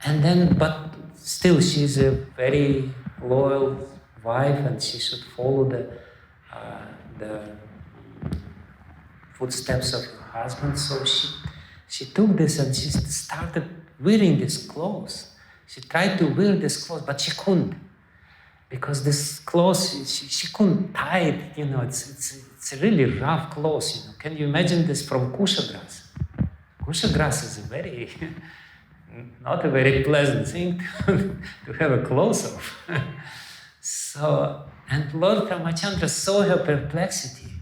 And then, but still, she's a very loyal wife, and she should follow the footsteps of her husband. So she took this and she started wearing this clothes. She tried to wear this clothes, but she couldn't, because this clothes she couldn't tie it. It's a really rough clothes. Can you imagine this from kusha grass? Kusha grass is not a very pleasant thing to have a clothes of. So, and Lord Ramacandra saw her perplexity.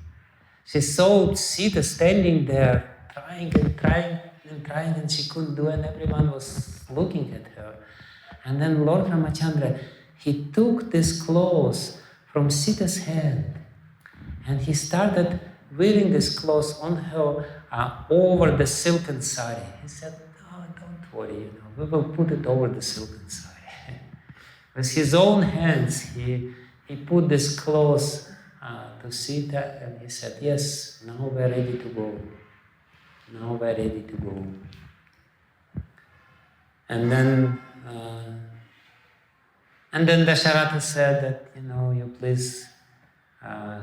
She saw Sita standing there, trying, and she couldn't do it, and everyone was looking at her. And then Lord Ramacandra, he took this clothes from Sita's hand, and he started wearing this clothes on her over the silken sari. He said, don't worry, we will put it over the silken sari. With his own hands, he put this clothes to Sita, and he said, yes, now we're ready to go. Now we're ready to go. And then Dasharatha said that, you please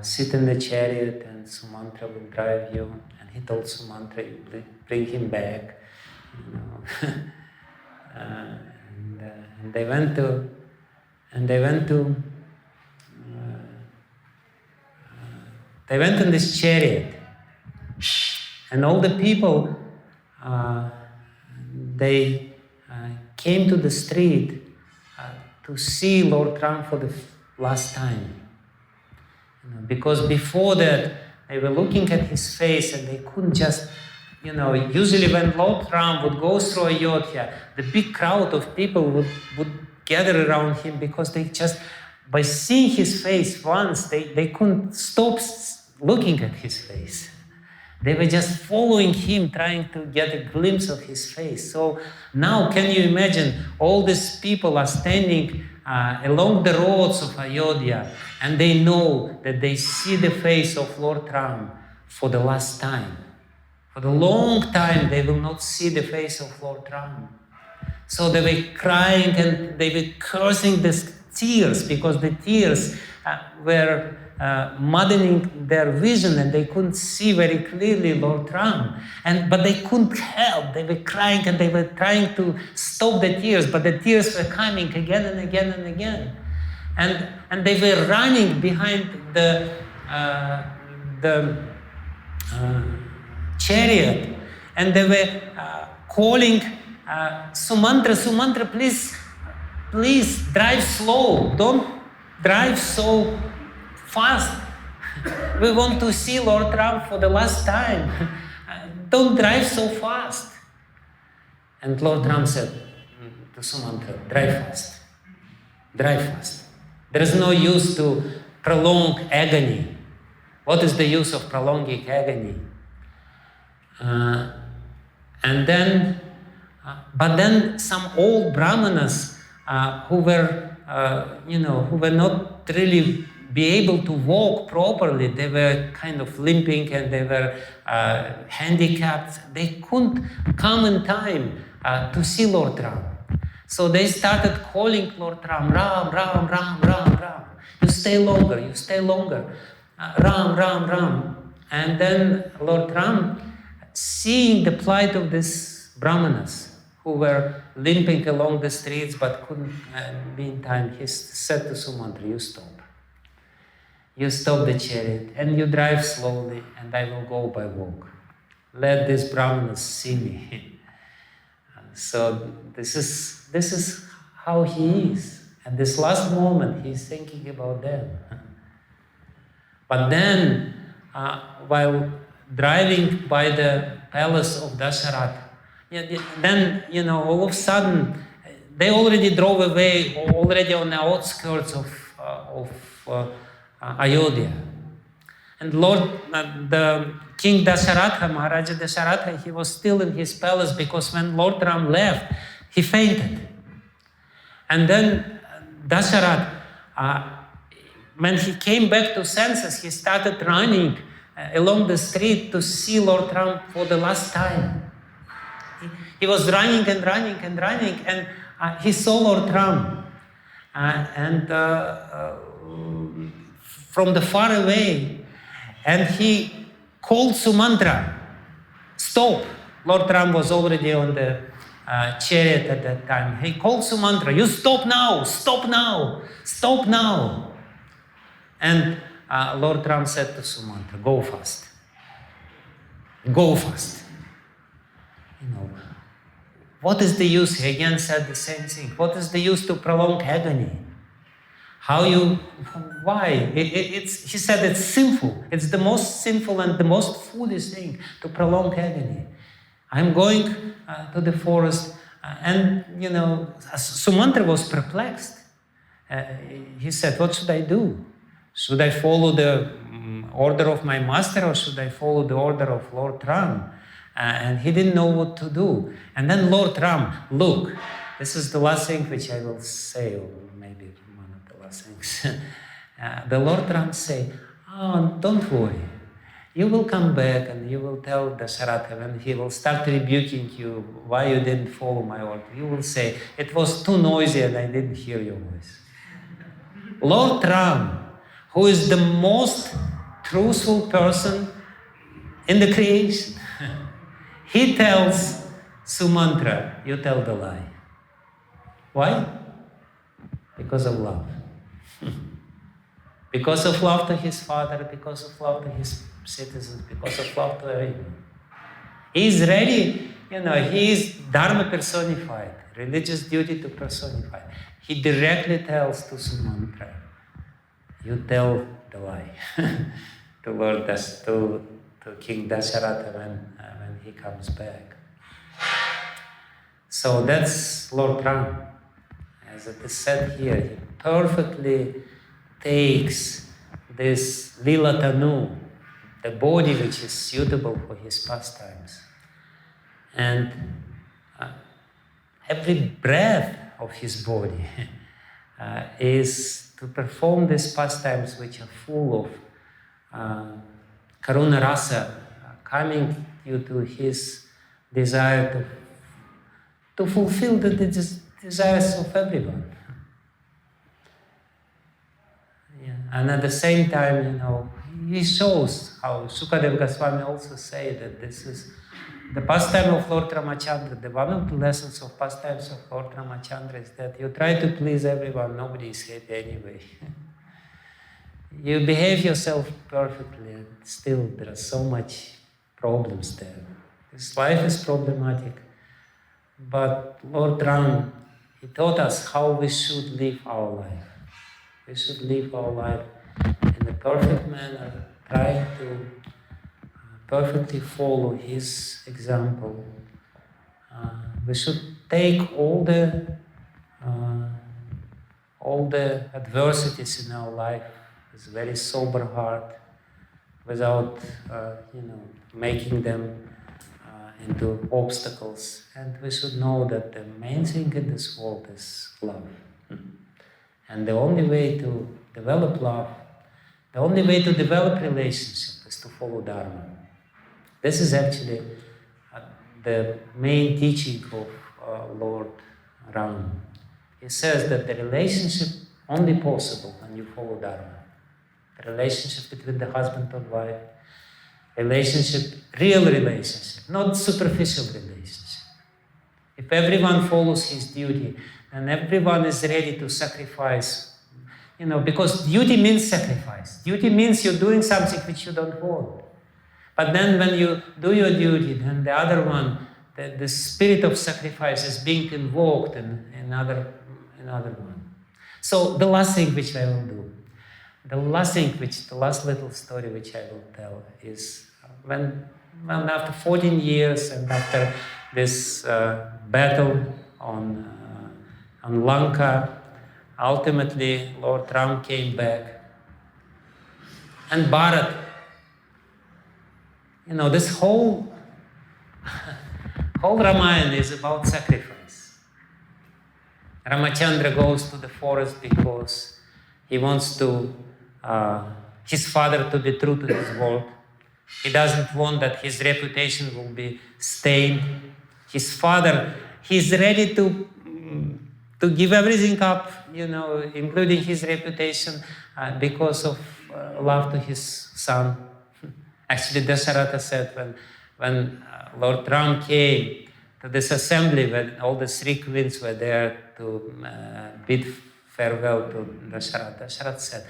sit in the chariot and Sumantra will drive you. And he told Sumantra, you bring him back. And they went in this chariot, and all the people they came to the street to see Lord Ram for the last time. Because before that they were looking at his face and they couldn't just, usually when Lord Ram would go through Ayodhya, the big crowd of people would gather around him because by seeing his face once, they couldn't stop looking at his face. They were just following him, trying to get a glimpse of his face. So now, can you imagine, all these people are standing along the roads of Ayodhya, and they know that they see the face of Lord Ram for the last time. For the long time, they will not see the face of Lord Ram. So they were crying and they were cursing the tears, because the tears were muddying their vision, and they couldn't see very clearly Lord Ram. But they couldn't help. They were crying and they were trying to stop the tears, but the tears were coming again and again and again. And they were running behind the chariot, and they were calling, Sumantra, Sumantra, please drive slow. Don't drive so fast. We want to see Lord Ram for the last time. Don't drive so fast. And Lord Ram said to Sumantra, drive fast. Drive fast. There is no use to prolong agony. What is the use of prolonging agony? But then some old brahmanas who were not really be able to walk properly, they were kind of limping and they were handicapped. They couldn't come in time to see Lord Ram. So they started calling Lord Ram, Ram, Ram, Ram, Ram, Ram. You stay longer, you stay longer. Ram, Ram, Ram. And then Lord Ram, seeing the plight of these brahmanas who were limping along the streets but couldn't be in time, he said to Sumantra, you stop. You stop the chariot and you drive slowly, and I will go by walk. Let these brahmanas see me. So this is how he is. At this last moment, he's thinking about them. But then, while driving by the palace of Dasharatha, then, all of a sudden, they already drove away, already on the outskirts of Ayodhya. And the King Dasharatha, Maharaja Dasharatha, he was still in his palace, because when Lord Ram left, he fainted. And then Dasharatha, when he came back to senses, he started running along the street to see Lord Ram for the last time. He was running and running and running, and he saw Lord Ram. From the far away, and he called Sumantra, stop. Lord Ram was already on the chariot at that time. He called Sumantra, you stop now, stop now, stop now. And Lord Ram said to Sumantra, go fast. Go fast. What is the use? He again said the same thing. What is the use to prolong agony? Why? He said it's sinful. It's the most sinful and the most foolish thing to prolong agony. I'm going to the forest, and Sumantra was perplexed. He said, what should I do? Should I follow the order of my master, or should I follow the order of Lord Ram? And he didn't know what to do. And then Lord Ram, look, this is the last thing which I will say, or maybe one of the last things. The Lord Ram say, don't worry. You will come back and you will tell Dasharatha, and he will start rebuking you why you didn't follow my order. You will say, it was too noisy and I didn't hear your voice. Lord Ram, who is the most truthful person in the creation, he tells Sumantra, you tell the lie. Why? Because of love. Because of love to his father, because of love to his citizens, because of love to everyone. He is ready, he is Dharma personified, religious duty to personify. He directly tells to Sumantra, you tell the lie to King Dasharatha when he comes back. So that's Lord Ram. As it is said here, he perfectly takes this līlā-tanor, the body which is suitable for his pastimes, and every breath of his body is to perform these pastimes which are full of karuna rasa, coming due to his desire to fulfill the desires of everyone. Yeah. And at the same time, he shows how Sukadeva Goswami also say that this is the pastime of Lord Ramacandra. One of the lessons of pastimes of Lord Ramacandra is that you try to please everyone, nobody is happy anyway. You behave yourself perfectly, and still there are so much problems there. This life is problematic, but Lord Ram, he taught us how we should live our life. We should live our life in a perfect manner, trying to perfectly follow his example. We should take all the adversities in our life with very sober heart, without making them into obstacles. And we should know that the main thing in this world is love. And the only way to develop love, the only way to develop relationship is to follow Dharma. This is actually the main teaching of Lord Rama. He says that the relationship only possible when you follow Dharma. The relationship between the husband and wife, real relationship, not superficial relationship. If everyone follows his duty, then everyone is ready to sacrifice, because duty means sacrifice. Duty means you're doing something which you don't want. But then when you do your duty, then the other one, the spirit of sacrifice is being invoked in another one. So the last thing which I will do, the last little story which I will tell is when after 14 years and after this battle on Lanka, ultimately Lord Ram came back. And Bharat, this whole Ramayana is about sacrifice. Ramacandra goes to the forest because he wants his father to be true to his word. He doesn't want that his reputation will be stained. His father, he's ready to give everything up, including his reputation, because of love to his son. Actually, Dasharatha said when Lord Ram came to this assembly, when all the three queens were there to bid farewell to Dasharatha, Dasharatha said,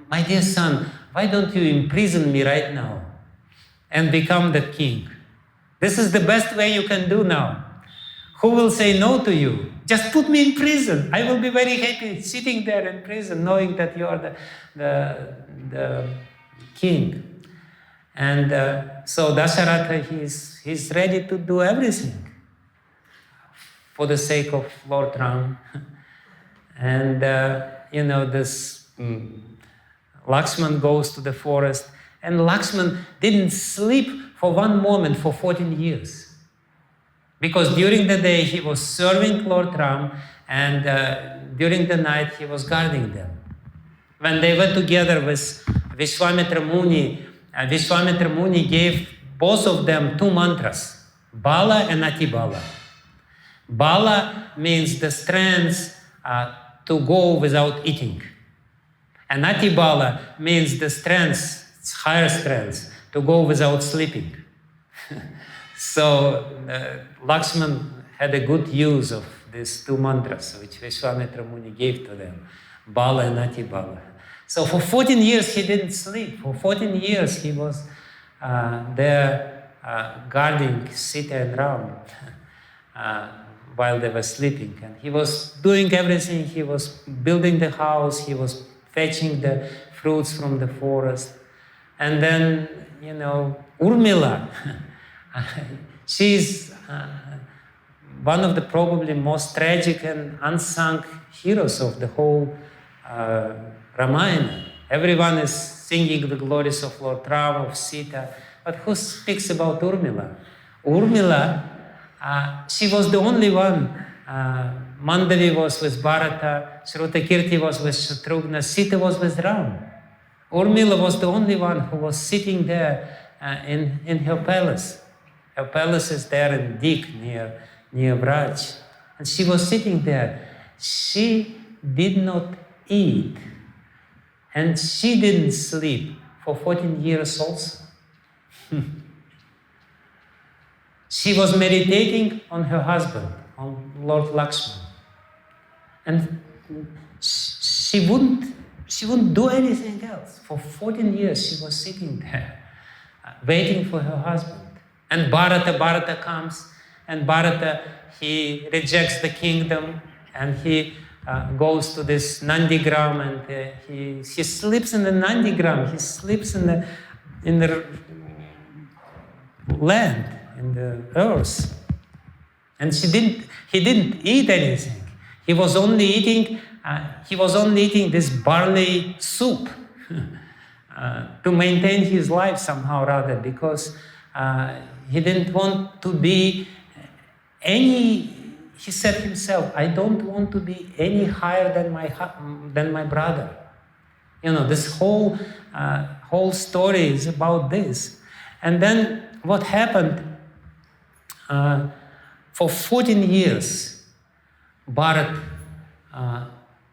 my dear son, why don't you imprison me right now and become the king? This is the best way you can do now. Who will say no to you? Just put me in prison. I will be very happy sitting there in prison, knowing that you are the king. And so Dasharatha, he's ready to do everything for the sake of Lord Ram. And this Lakshman goes to the forest, and Lakshman didn't sleep for one moment for 14 years. Because during the day he was serving Lord Ram, and during the night he was guarding them. When they were together with Vishwamitra Muni, Vishwamitra Muni gave both of them two mantras, Bala and Atibala. Bala means the strength to go without eating. And Atibala means the strength, higher strength, to go without sleeping. So Lakshman had a good use of these two mantras which Vishwamitra Muni gave to them, Bala and Atibala. So for 14 years he didn't sleep. For 14 years he was there guarding Sita and Rama while they were sleeping. And he was doing everything. He was building the house. He was fetching the fruits from the forest. And then, Urmila, she's one of the probably most tragic and unsung heroes of the whole Ramayana. Everyone is singing the glories of Lord Rama, of Sita, but who speaks about Urmila? Urmila, she was the only one. Mandavi was with Bharata, Shrutakirti was with Shatrughna, Sita was with Rama. Urmila was the only one who was sitting there in her palace. Her palace is there in Dik, near Vraj. And she was sitting there. She did not eat. And she didn't sleep for 14 years also. She was meditating on her husband, on Lord Lakshmana. And she wouldn't do anything else. For 14 years she was sitting there, waiting for her husband. And Bharata comes, and Bharata, he rejects the kingdom, and he goes to this Nandigram, and he sleeps in the Nandigram. He sleeps in the land, in the earth. And he didn't eat anything. He was only eating this barley soup to maintain his life somehow or other, because he didn't want to be he said himself, I don't want to be any higher than my brother. This whole story is about this. And then what happened, for 14 years, Bharat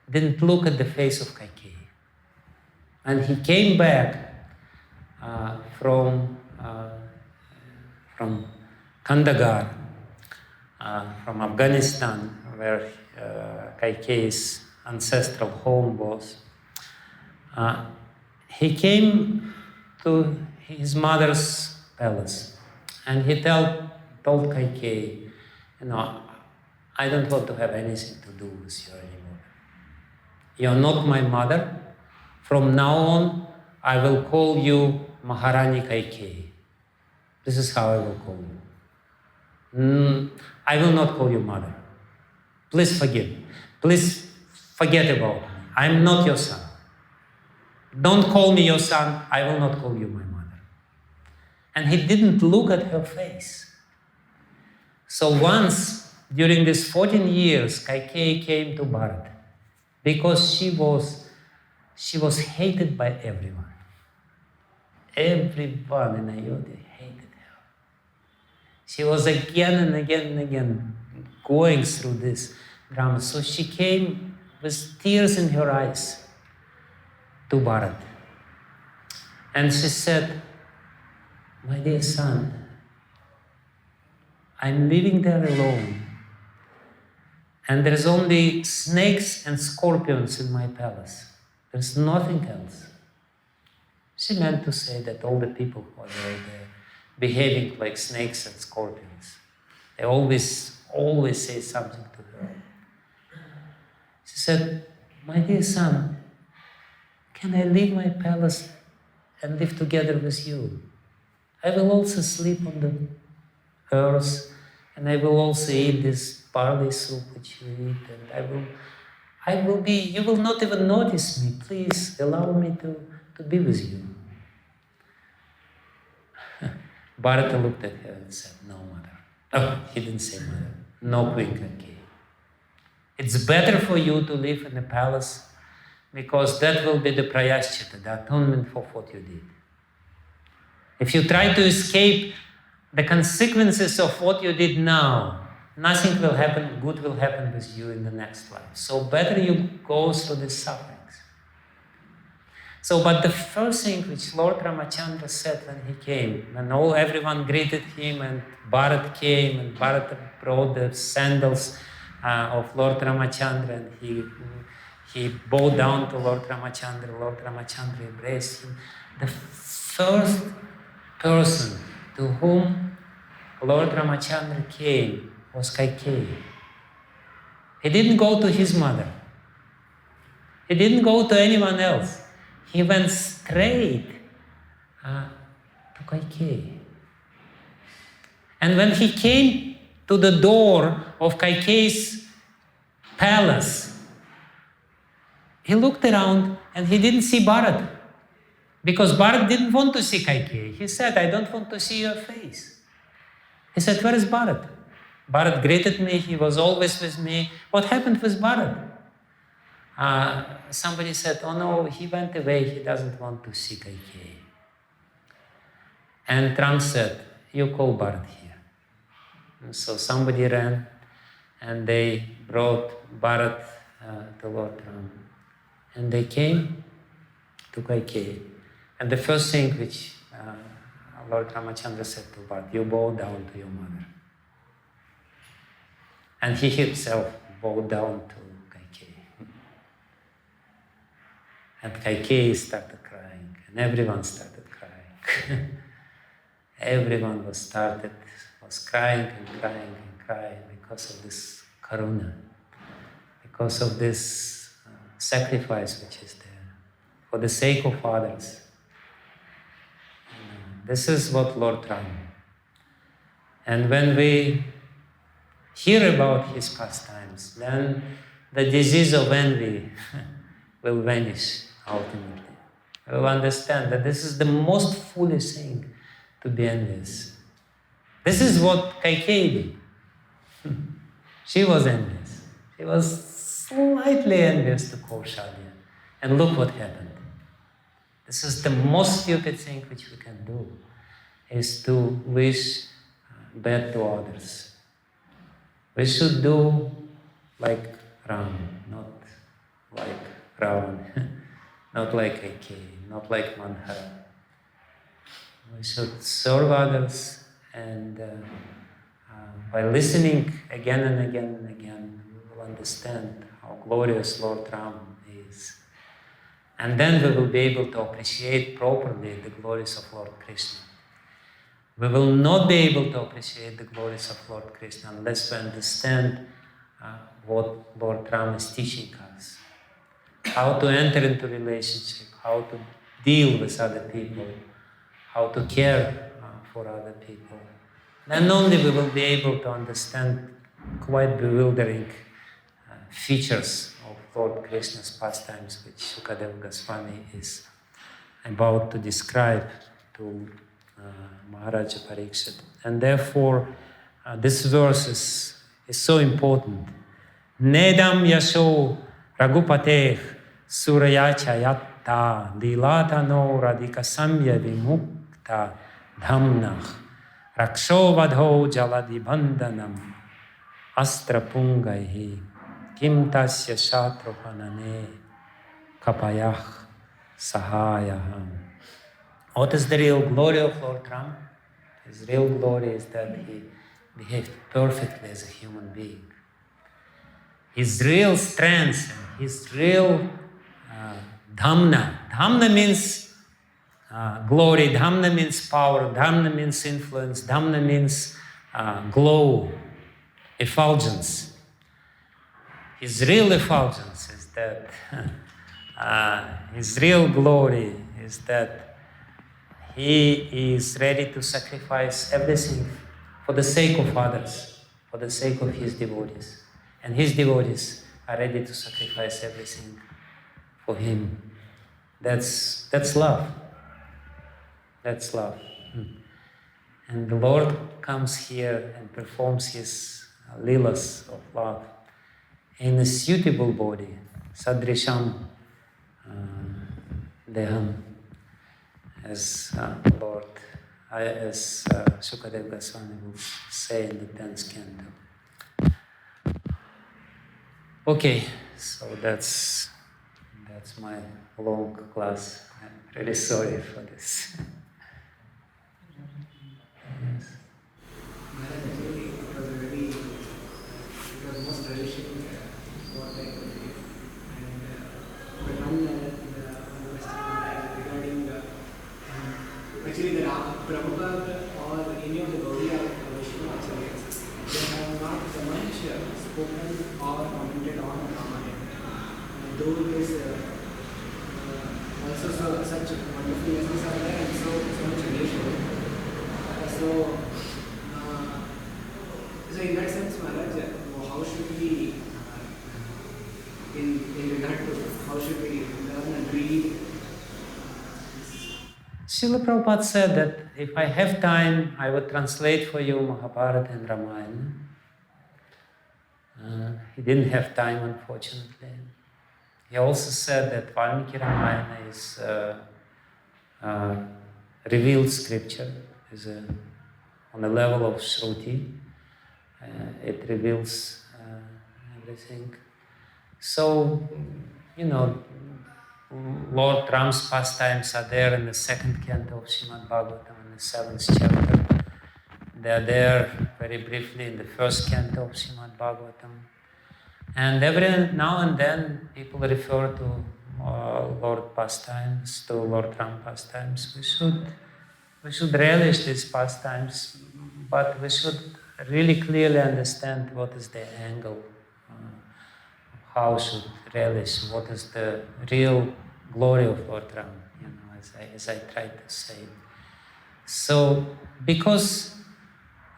didn't look at the face of Kaikeyi. And he came back from Kandahar, from Afghanistan, where Kaikeyi's ancestral home was. He came to his mother's palace, and he told Kaikeyi, I don't want to have anything to do with you anymore. You're not my mother. From now on, I will call you Maharani Kaikeyi. This is how I will call you. I will not call you mother. Please forgive me. Please forget about me. I'm not your son. Don't call me your son. I will not call you my mother. And he didn't look at her face. So once, during these 14 years, Kaikeyi came to Bharat because she was hated by everyone. Everyone in Ayodhya hated her. She was again and again and again going through this drama. So she came with tears in her eyes to Bharat. And she said, my dear son, I'm living there alone. And there's only snakes and scorpions in my palace. There's nothing else. She meant to say that all the people who are there, they're behaving like snakes and scorpions. They always say something to her. She said, my dear son, can I leave my palace and live together with you? I will also sleep on the earth, and I will also eat this barley soup which you eat, and you will not even notice me. Please allow me to be with you. Bharata looked at her and said, no, mother. Oh, he didn't say mother. No, Queen Kaikeyi. It's better for you to live in a palace, because that will be the prayaśchitta, the atonement for what you did. If you try to escape the consequences of what you did now, nothing will happen, good will happen with you in the next life. So better you go through the sufferings. So, but the first thing which Lord Ramacandra said when he came, when everyone greeted him, and Bharat came, and Bharat brought the sandals of Lord Ramacandra, and he bowed down to Lord Ramacandra. Lord Ramacandra embraced him. The first person to whom Lord Ramacandra came was Kaikeyi. He didn't go to his mother. He didn't go to anyone else. He went straight to Kaikeyi. And when he came to the door of Kaikeyi's palace, he looked around and he didn't see Bharat. Because Bharat didn't want to see Kaikeyi. He said, I don't want to see your face. He said, where is Bharat? Bharat greeted me, he was always with me. What happened with Bharat? Somebody said, oh no, he went away, he doesn't want to see Kaikeyi. And Ram said, you call Bharat here. And so somebody ran and they brought Bharat to Lord Rama. And they came to Kaikeyi. And the first thing which Lord Ramacandra said to Bharat, you bow down to your mother. And he himself bowed down to Kaikeyi. And Kaikeyi started crying, and everyone started crying. Everyone was crying and crying and crying because of this karuna, because of this sacrifice which is there, for the sake of others. This is what Lord Rama. And when we hear about his pastimes, then the disease of envy will vanish ultimately. We will understand that this is the most foolish thing to be envious. This is what Kaikeyi did. She was envious. She was slightly envious to Kaushalya. And look what happened. This is the most stupid thing which we can do, is to wish bad to others. We should do like Rama, not like Ravana, not like Kaikeyi, not like Manhara. We should serve others, and by listening again and again and again, we will understand how glorious Lord Rama is. And then we will be able to appreciate properly the glories of Lord Krishna. We will not be able to appreciate the glories of Lord Krishna unless we understand what Lord Rama is teaching us. How to enter into relationship, how to deal with other people, how to care for other people. Then only we will be able to understand quite bewildering features of Lord Krishna's pastimes, which Sukadeva Goswami is about to describe to Maharaja Parikshit. And therefore, this verse is so important. Nedaṁ yaśo raghupateḥ sura-yācñayātta līlā-tanor adhika-sāmya-vimukta-dhāmnaḥ rakṣo-vadho jaladhi-bandhanam astra-pūgaiḥ tasya śatru-hanane kapayaḥ sahāyāḥ. What is the real glory of Lord Rama? His real glory is that he behaved perfectly as a human being. His real strength, his real dhamna. Dhamna means glory, dhamna means power, dhamna means influence, dhamna means glow, effulgence. His real effulgence is that, his real glory is that he is ready to sacrifice everything for the sake of others, for the sake of his devotees. And his devotees are ready to sacrifice everything for him. That's love. That's love. And the Lord comes here and performs his līlas of love in a suitable body, sadrisham deham, as Sukadeva Goswami will say in the 10th canto. Okay, so that's my long class. I'm really sorry for this. Yes. It was most relishing what I could do. And but one question regarding actually the Prabhupada or any of the Gaudiya Vaishnava acharyas, they have not so much spoken or commented on Ramayana. Though it is also such wonderful lessons are there and so much relation. So in that sense, Maharaj, how should we, in regard to how should we learn and read Srila Prabhupada said that if I have time, I would translate for you Mahabharata and Ramayana. He didn't have time, unfortunately. He also said that Valmiki Ramayana is revealed scripture, is on the level of Shruti. It reveals everything. So, Lord Ram's pastimes are there in the second canto of Srimad Bhagavatam, in the 7th chapter. They are there very briefly in the first canto of Srimad Bhagavatam. And every now and then people refer to Lord pastimes, to Lord Ram pastimes. We should relish these pastimes, but we should really clearly understand what is the angle, how should relish, what is the real glory of Lord Ram, as I tried to say. So, because,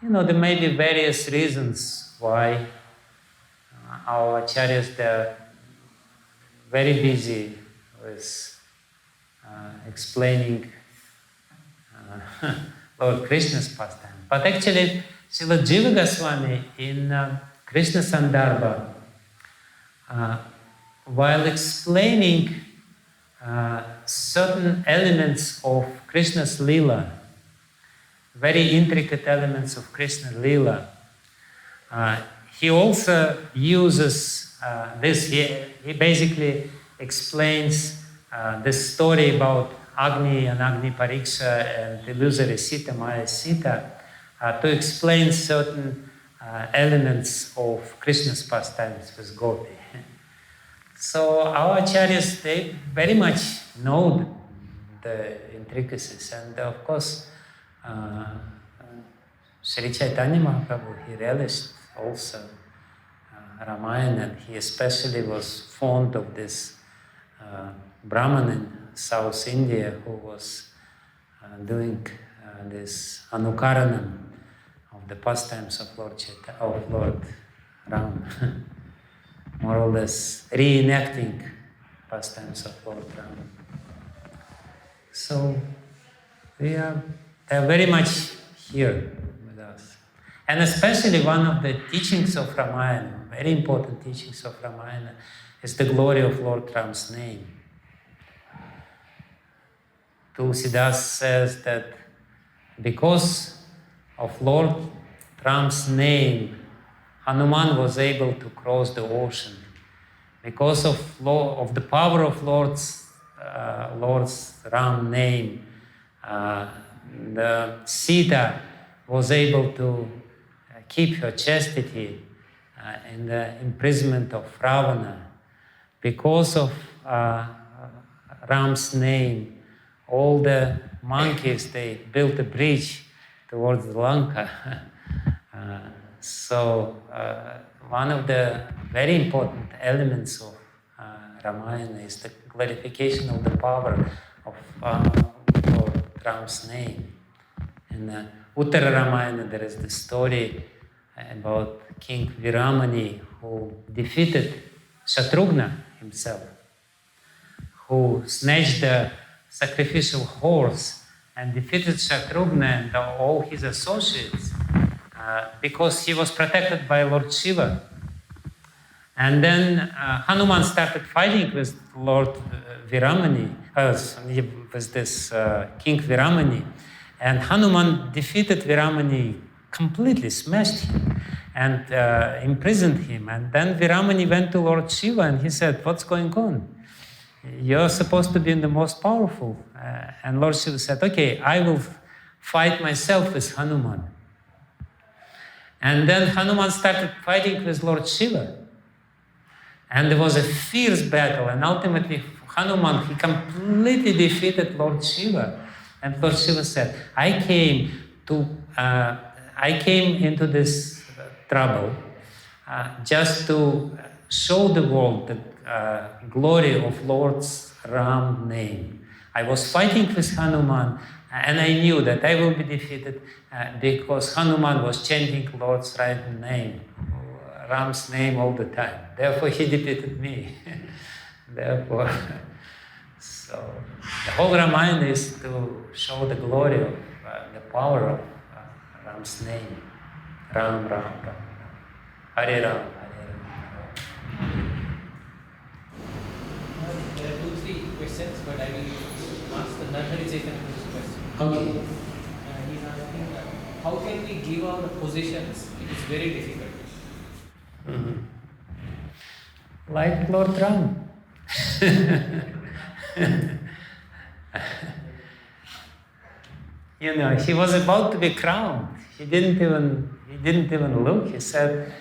there may be various reasons why our acharyas, they're very busy with explaining Lord Krishna's pastime. But actually, Srila Jiva Goswami in Krishna Sandarbha, while explaining certain elements of Krishna's Leela, very intricate elements of Krishna's Leela, he also uses this. He basically explains this story about Agni and Agni Pariksha and illusory Sita, Maya Sita, to explain certain elements of Krishna's pastimes with Gopi. So our acharyas, they very much know the intricacies, and of course, Sri Chaitanya Mahaprabhu, he relished also Ramayana, and he especially was fond of this Brahman in South India who was doing this anukaranam of the pastimes of Lord Ram, more or less reenacting pastimes of Lord Ram. So they are very much here with us. And especially one of the teachings of Ramayana, very important teachings of Ramayana, is the glory of Lord Ram's name. Tulsidas says that because of Lord Ram's name, Hanuman was able to cross the ocean. Because of the power of Lord's Ram name, the Sita was able to keep her chastity in the imprisonment of Ravana. Because of Ram's name, all the monkeys, they built a bridge towards Lanka. So one of the very important elements of Ramayana is the clarification of the power of Lord Ram's name. In Uttara Ramayana, there is the story about King Viramani who defeated Shatrughna himself, who snatched the sacrificial horse and defeated Shatrughna and all his associates because he was protected by Lord Shiva. And then Hanuman started fighting with Lord Viramani, with this King Viramani. And Hanuman defeated Viramani, completely smashed him and imprisoned him. And then Viramani went to Lord Shiva and he said, "What's going on? You're supposed to be the most powerful." And Lord Shiva said, "Okay, I will fight myself with Hanuman." And then Hanuman started fighting with Lord Shiva. And there was a fierce battle. And ultimately, Hanuman, he completely defeated Lord Shiva. And Lord Shiva said, I came into this trouble just to show the world the glory of Lord's Ram name. I was fighting with Hanuman, and I knew that I will be defeated because Hanuman was chanting Lord's right name, Ram's name all the time. Therefore, he defeated me. Therefore, so So the whole Ramayana is to show the glory of the power of Ram's name. Ram, Ram, Ram. Hare Ram, Hare Ram. There are 2-3 questions, but I will ask the Nandhari Chaitanya's question. Okay. He's asking, how can we give our positions? It is very difficult. Like Lord Ram. You know, he was about to be crowned. He didn't even look. He said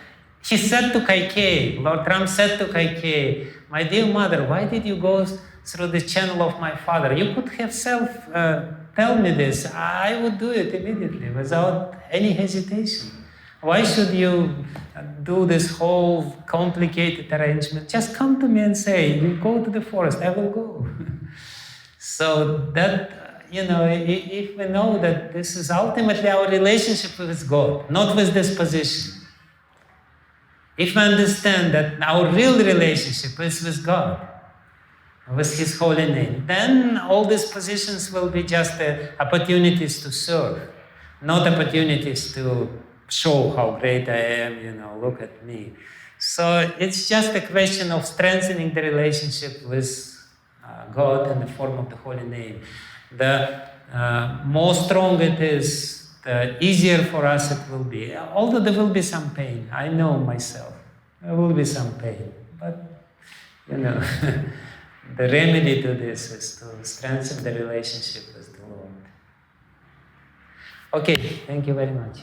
to Kaikeyi, Lord Ram said to Kaikeyi, my dear mother, why did you go through the channel of my father? You could have tell me this. I would do it immediately without any hesitation. Why should you do this whole complicated arrangement? Just come to me and say, you go to the forest, I will go. So that, you know, if we know that this is ultimately our relationship with God, not with this position. If we understand that our real relationship is with God, with His holy name, then all these positions will be just opportunities to serve, not opportunities to show how great I am, you know, look at me. So it's just a question of strengthening the relationship with God in the form of the holy name. The more strong it is, the easier for us it will be. Although there will be some pain, I know myself, there will be some pain. But, you know, the remedy to this is to strengthen the relationship with the Lord. Okay, thank you very much.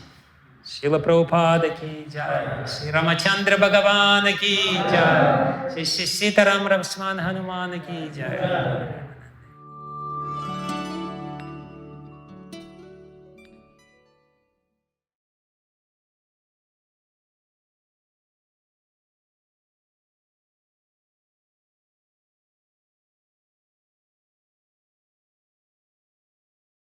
Srila Prabhupada ki jai, Sri Ramacandra Bhagavan ki jai, Sri Sitaram Ramsman Hanuman ki jai.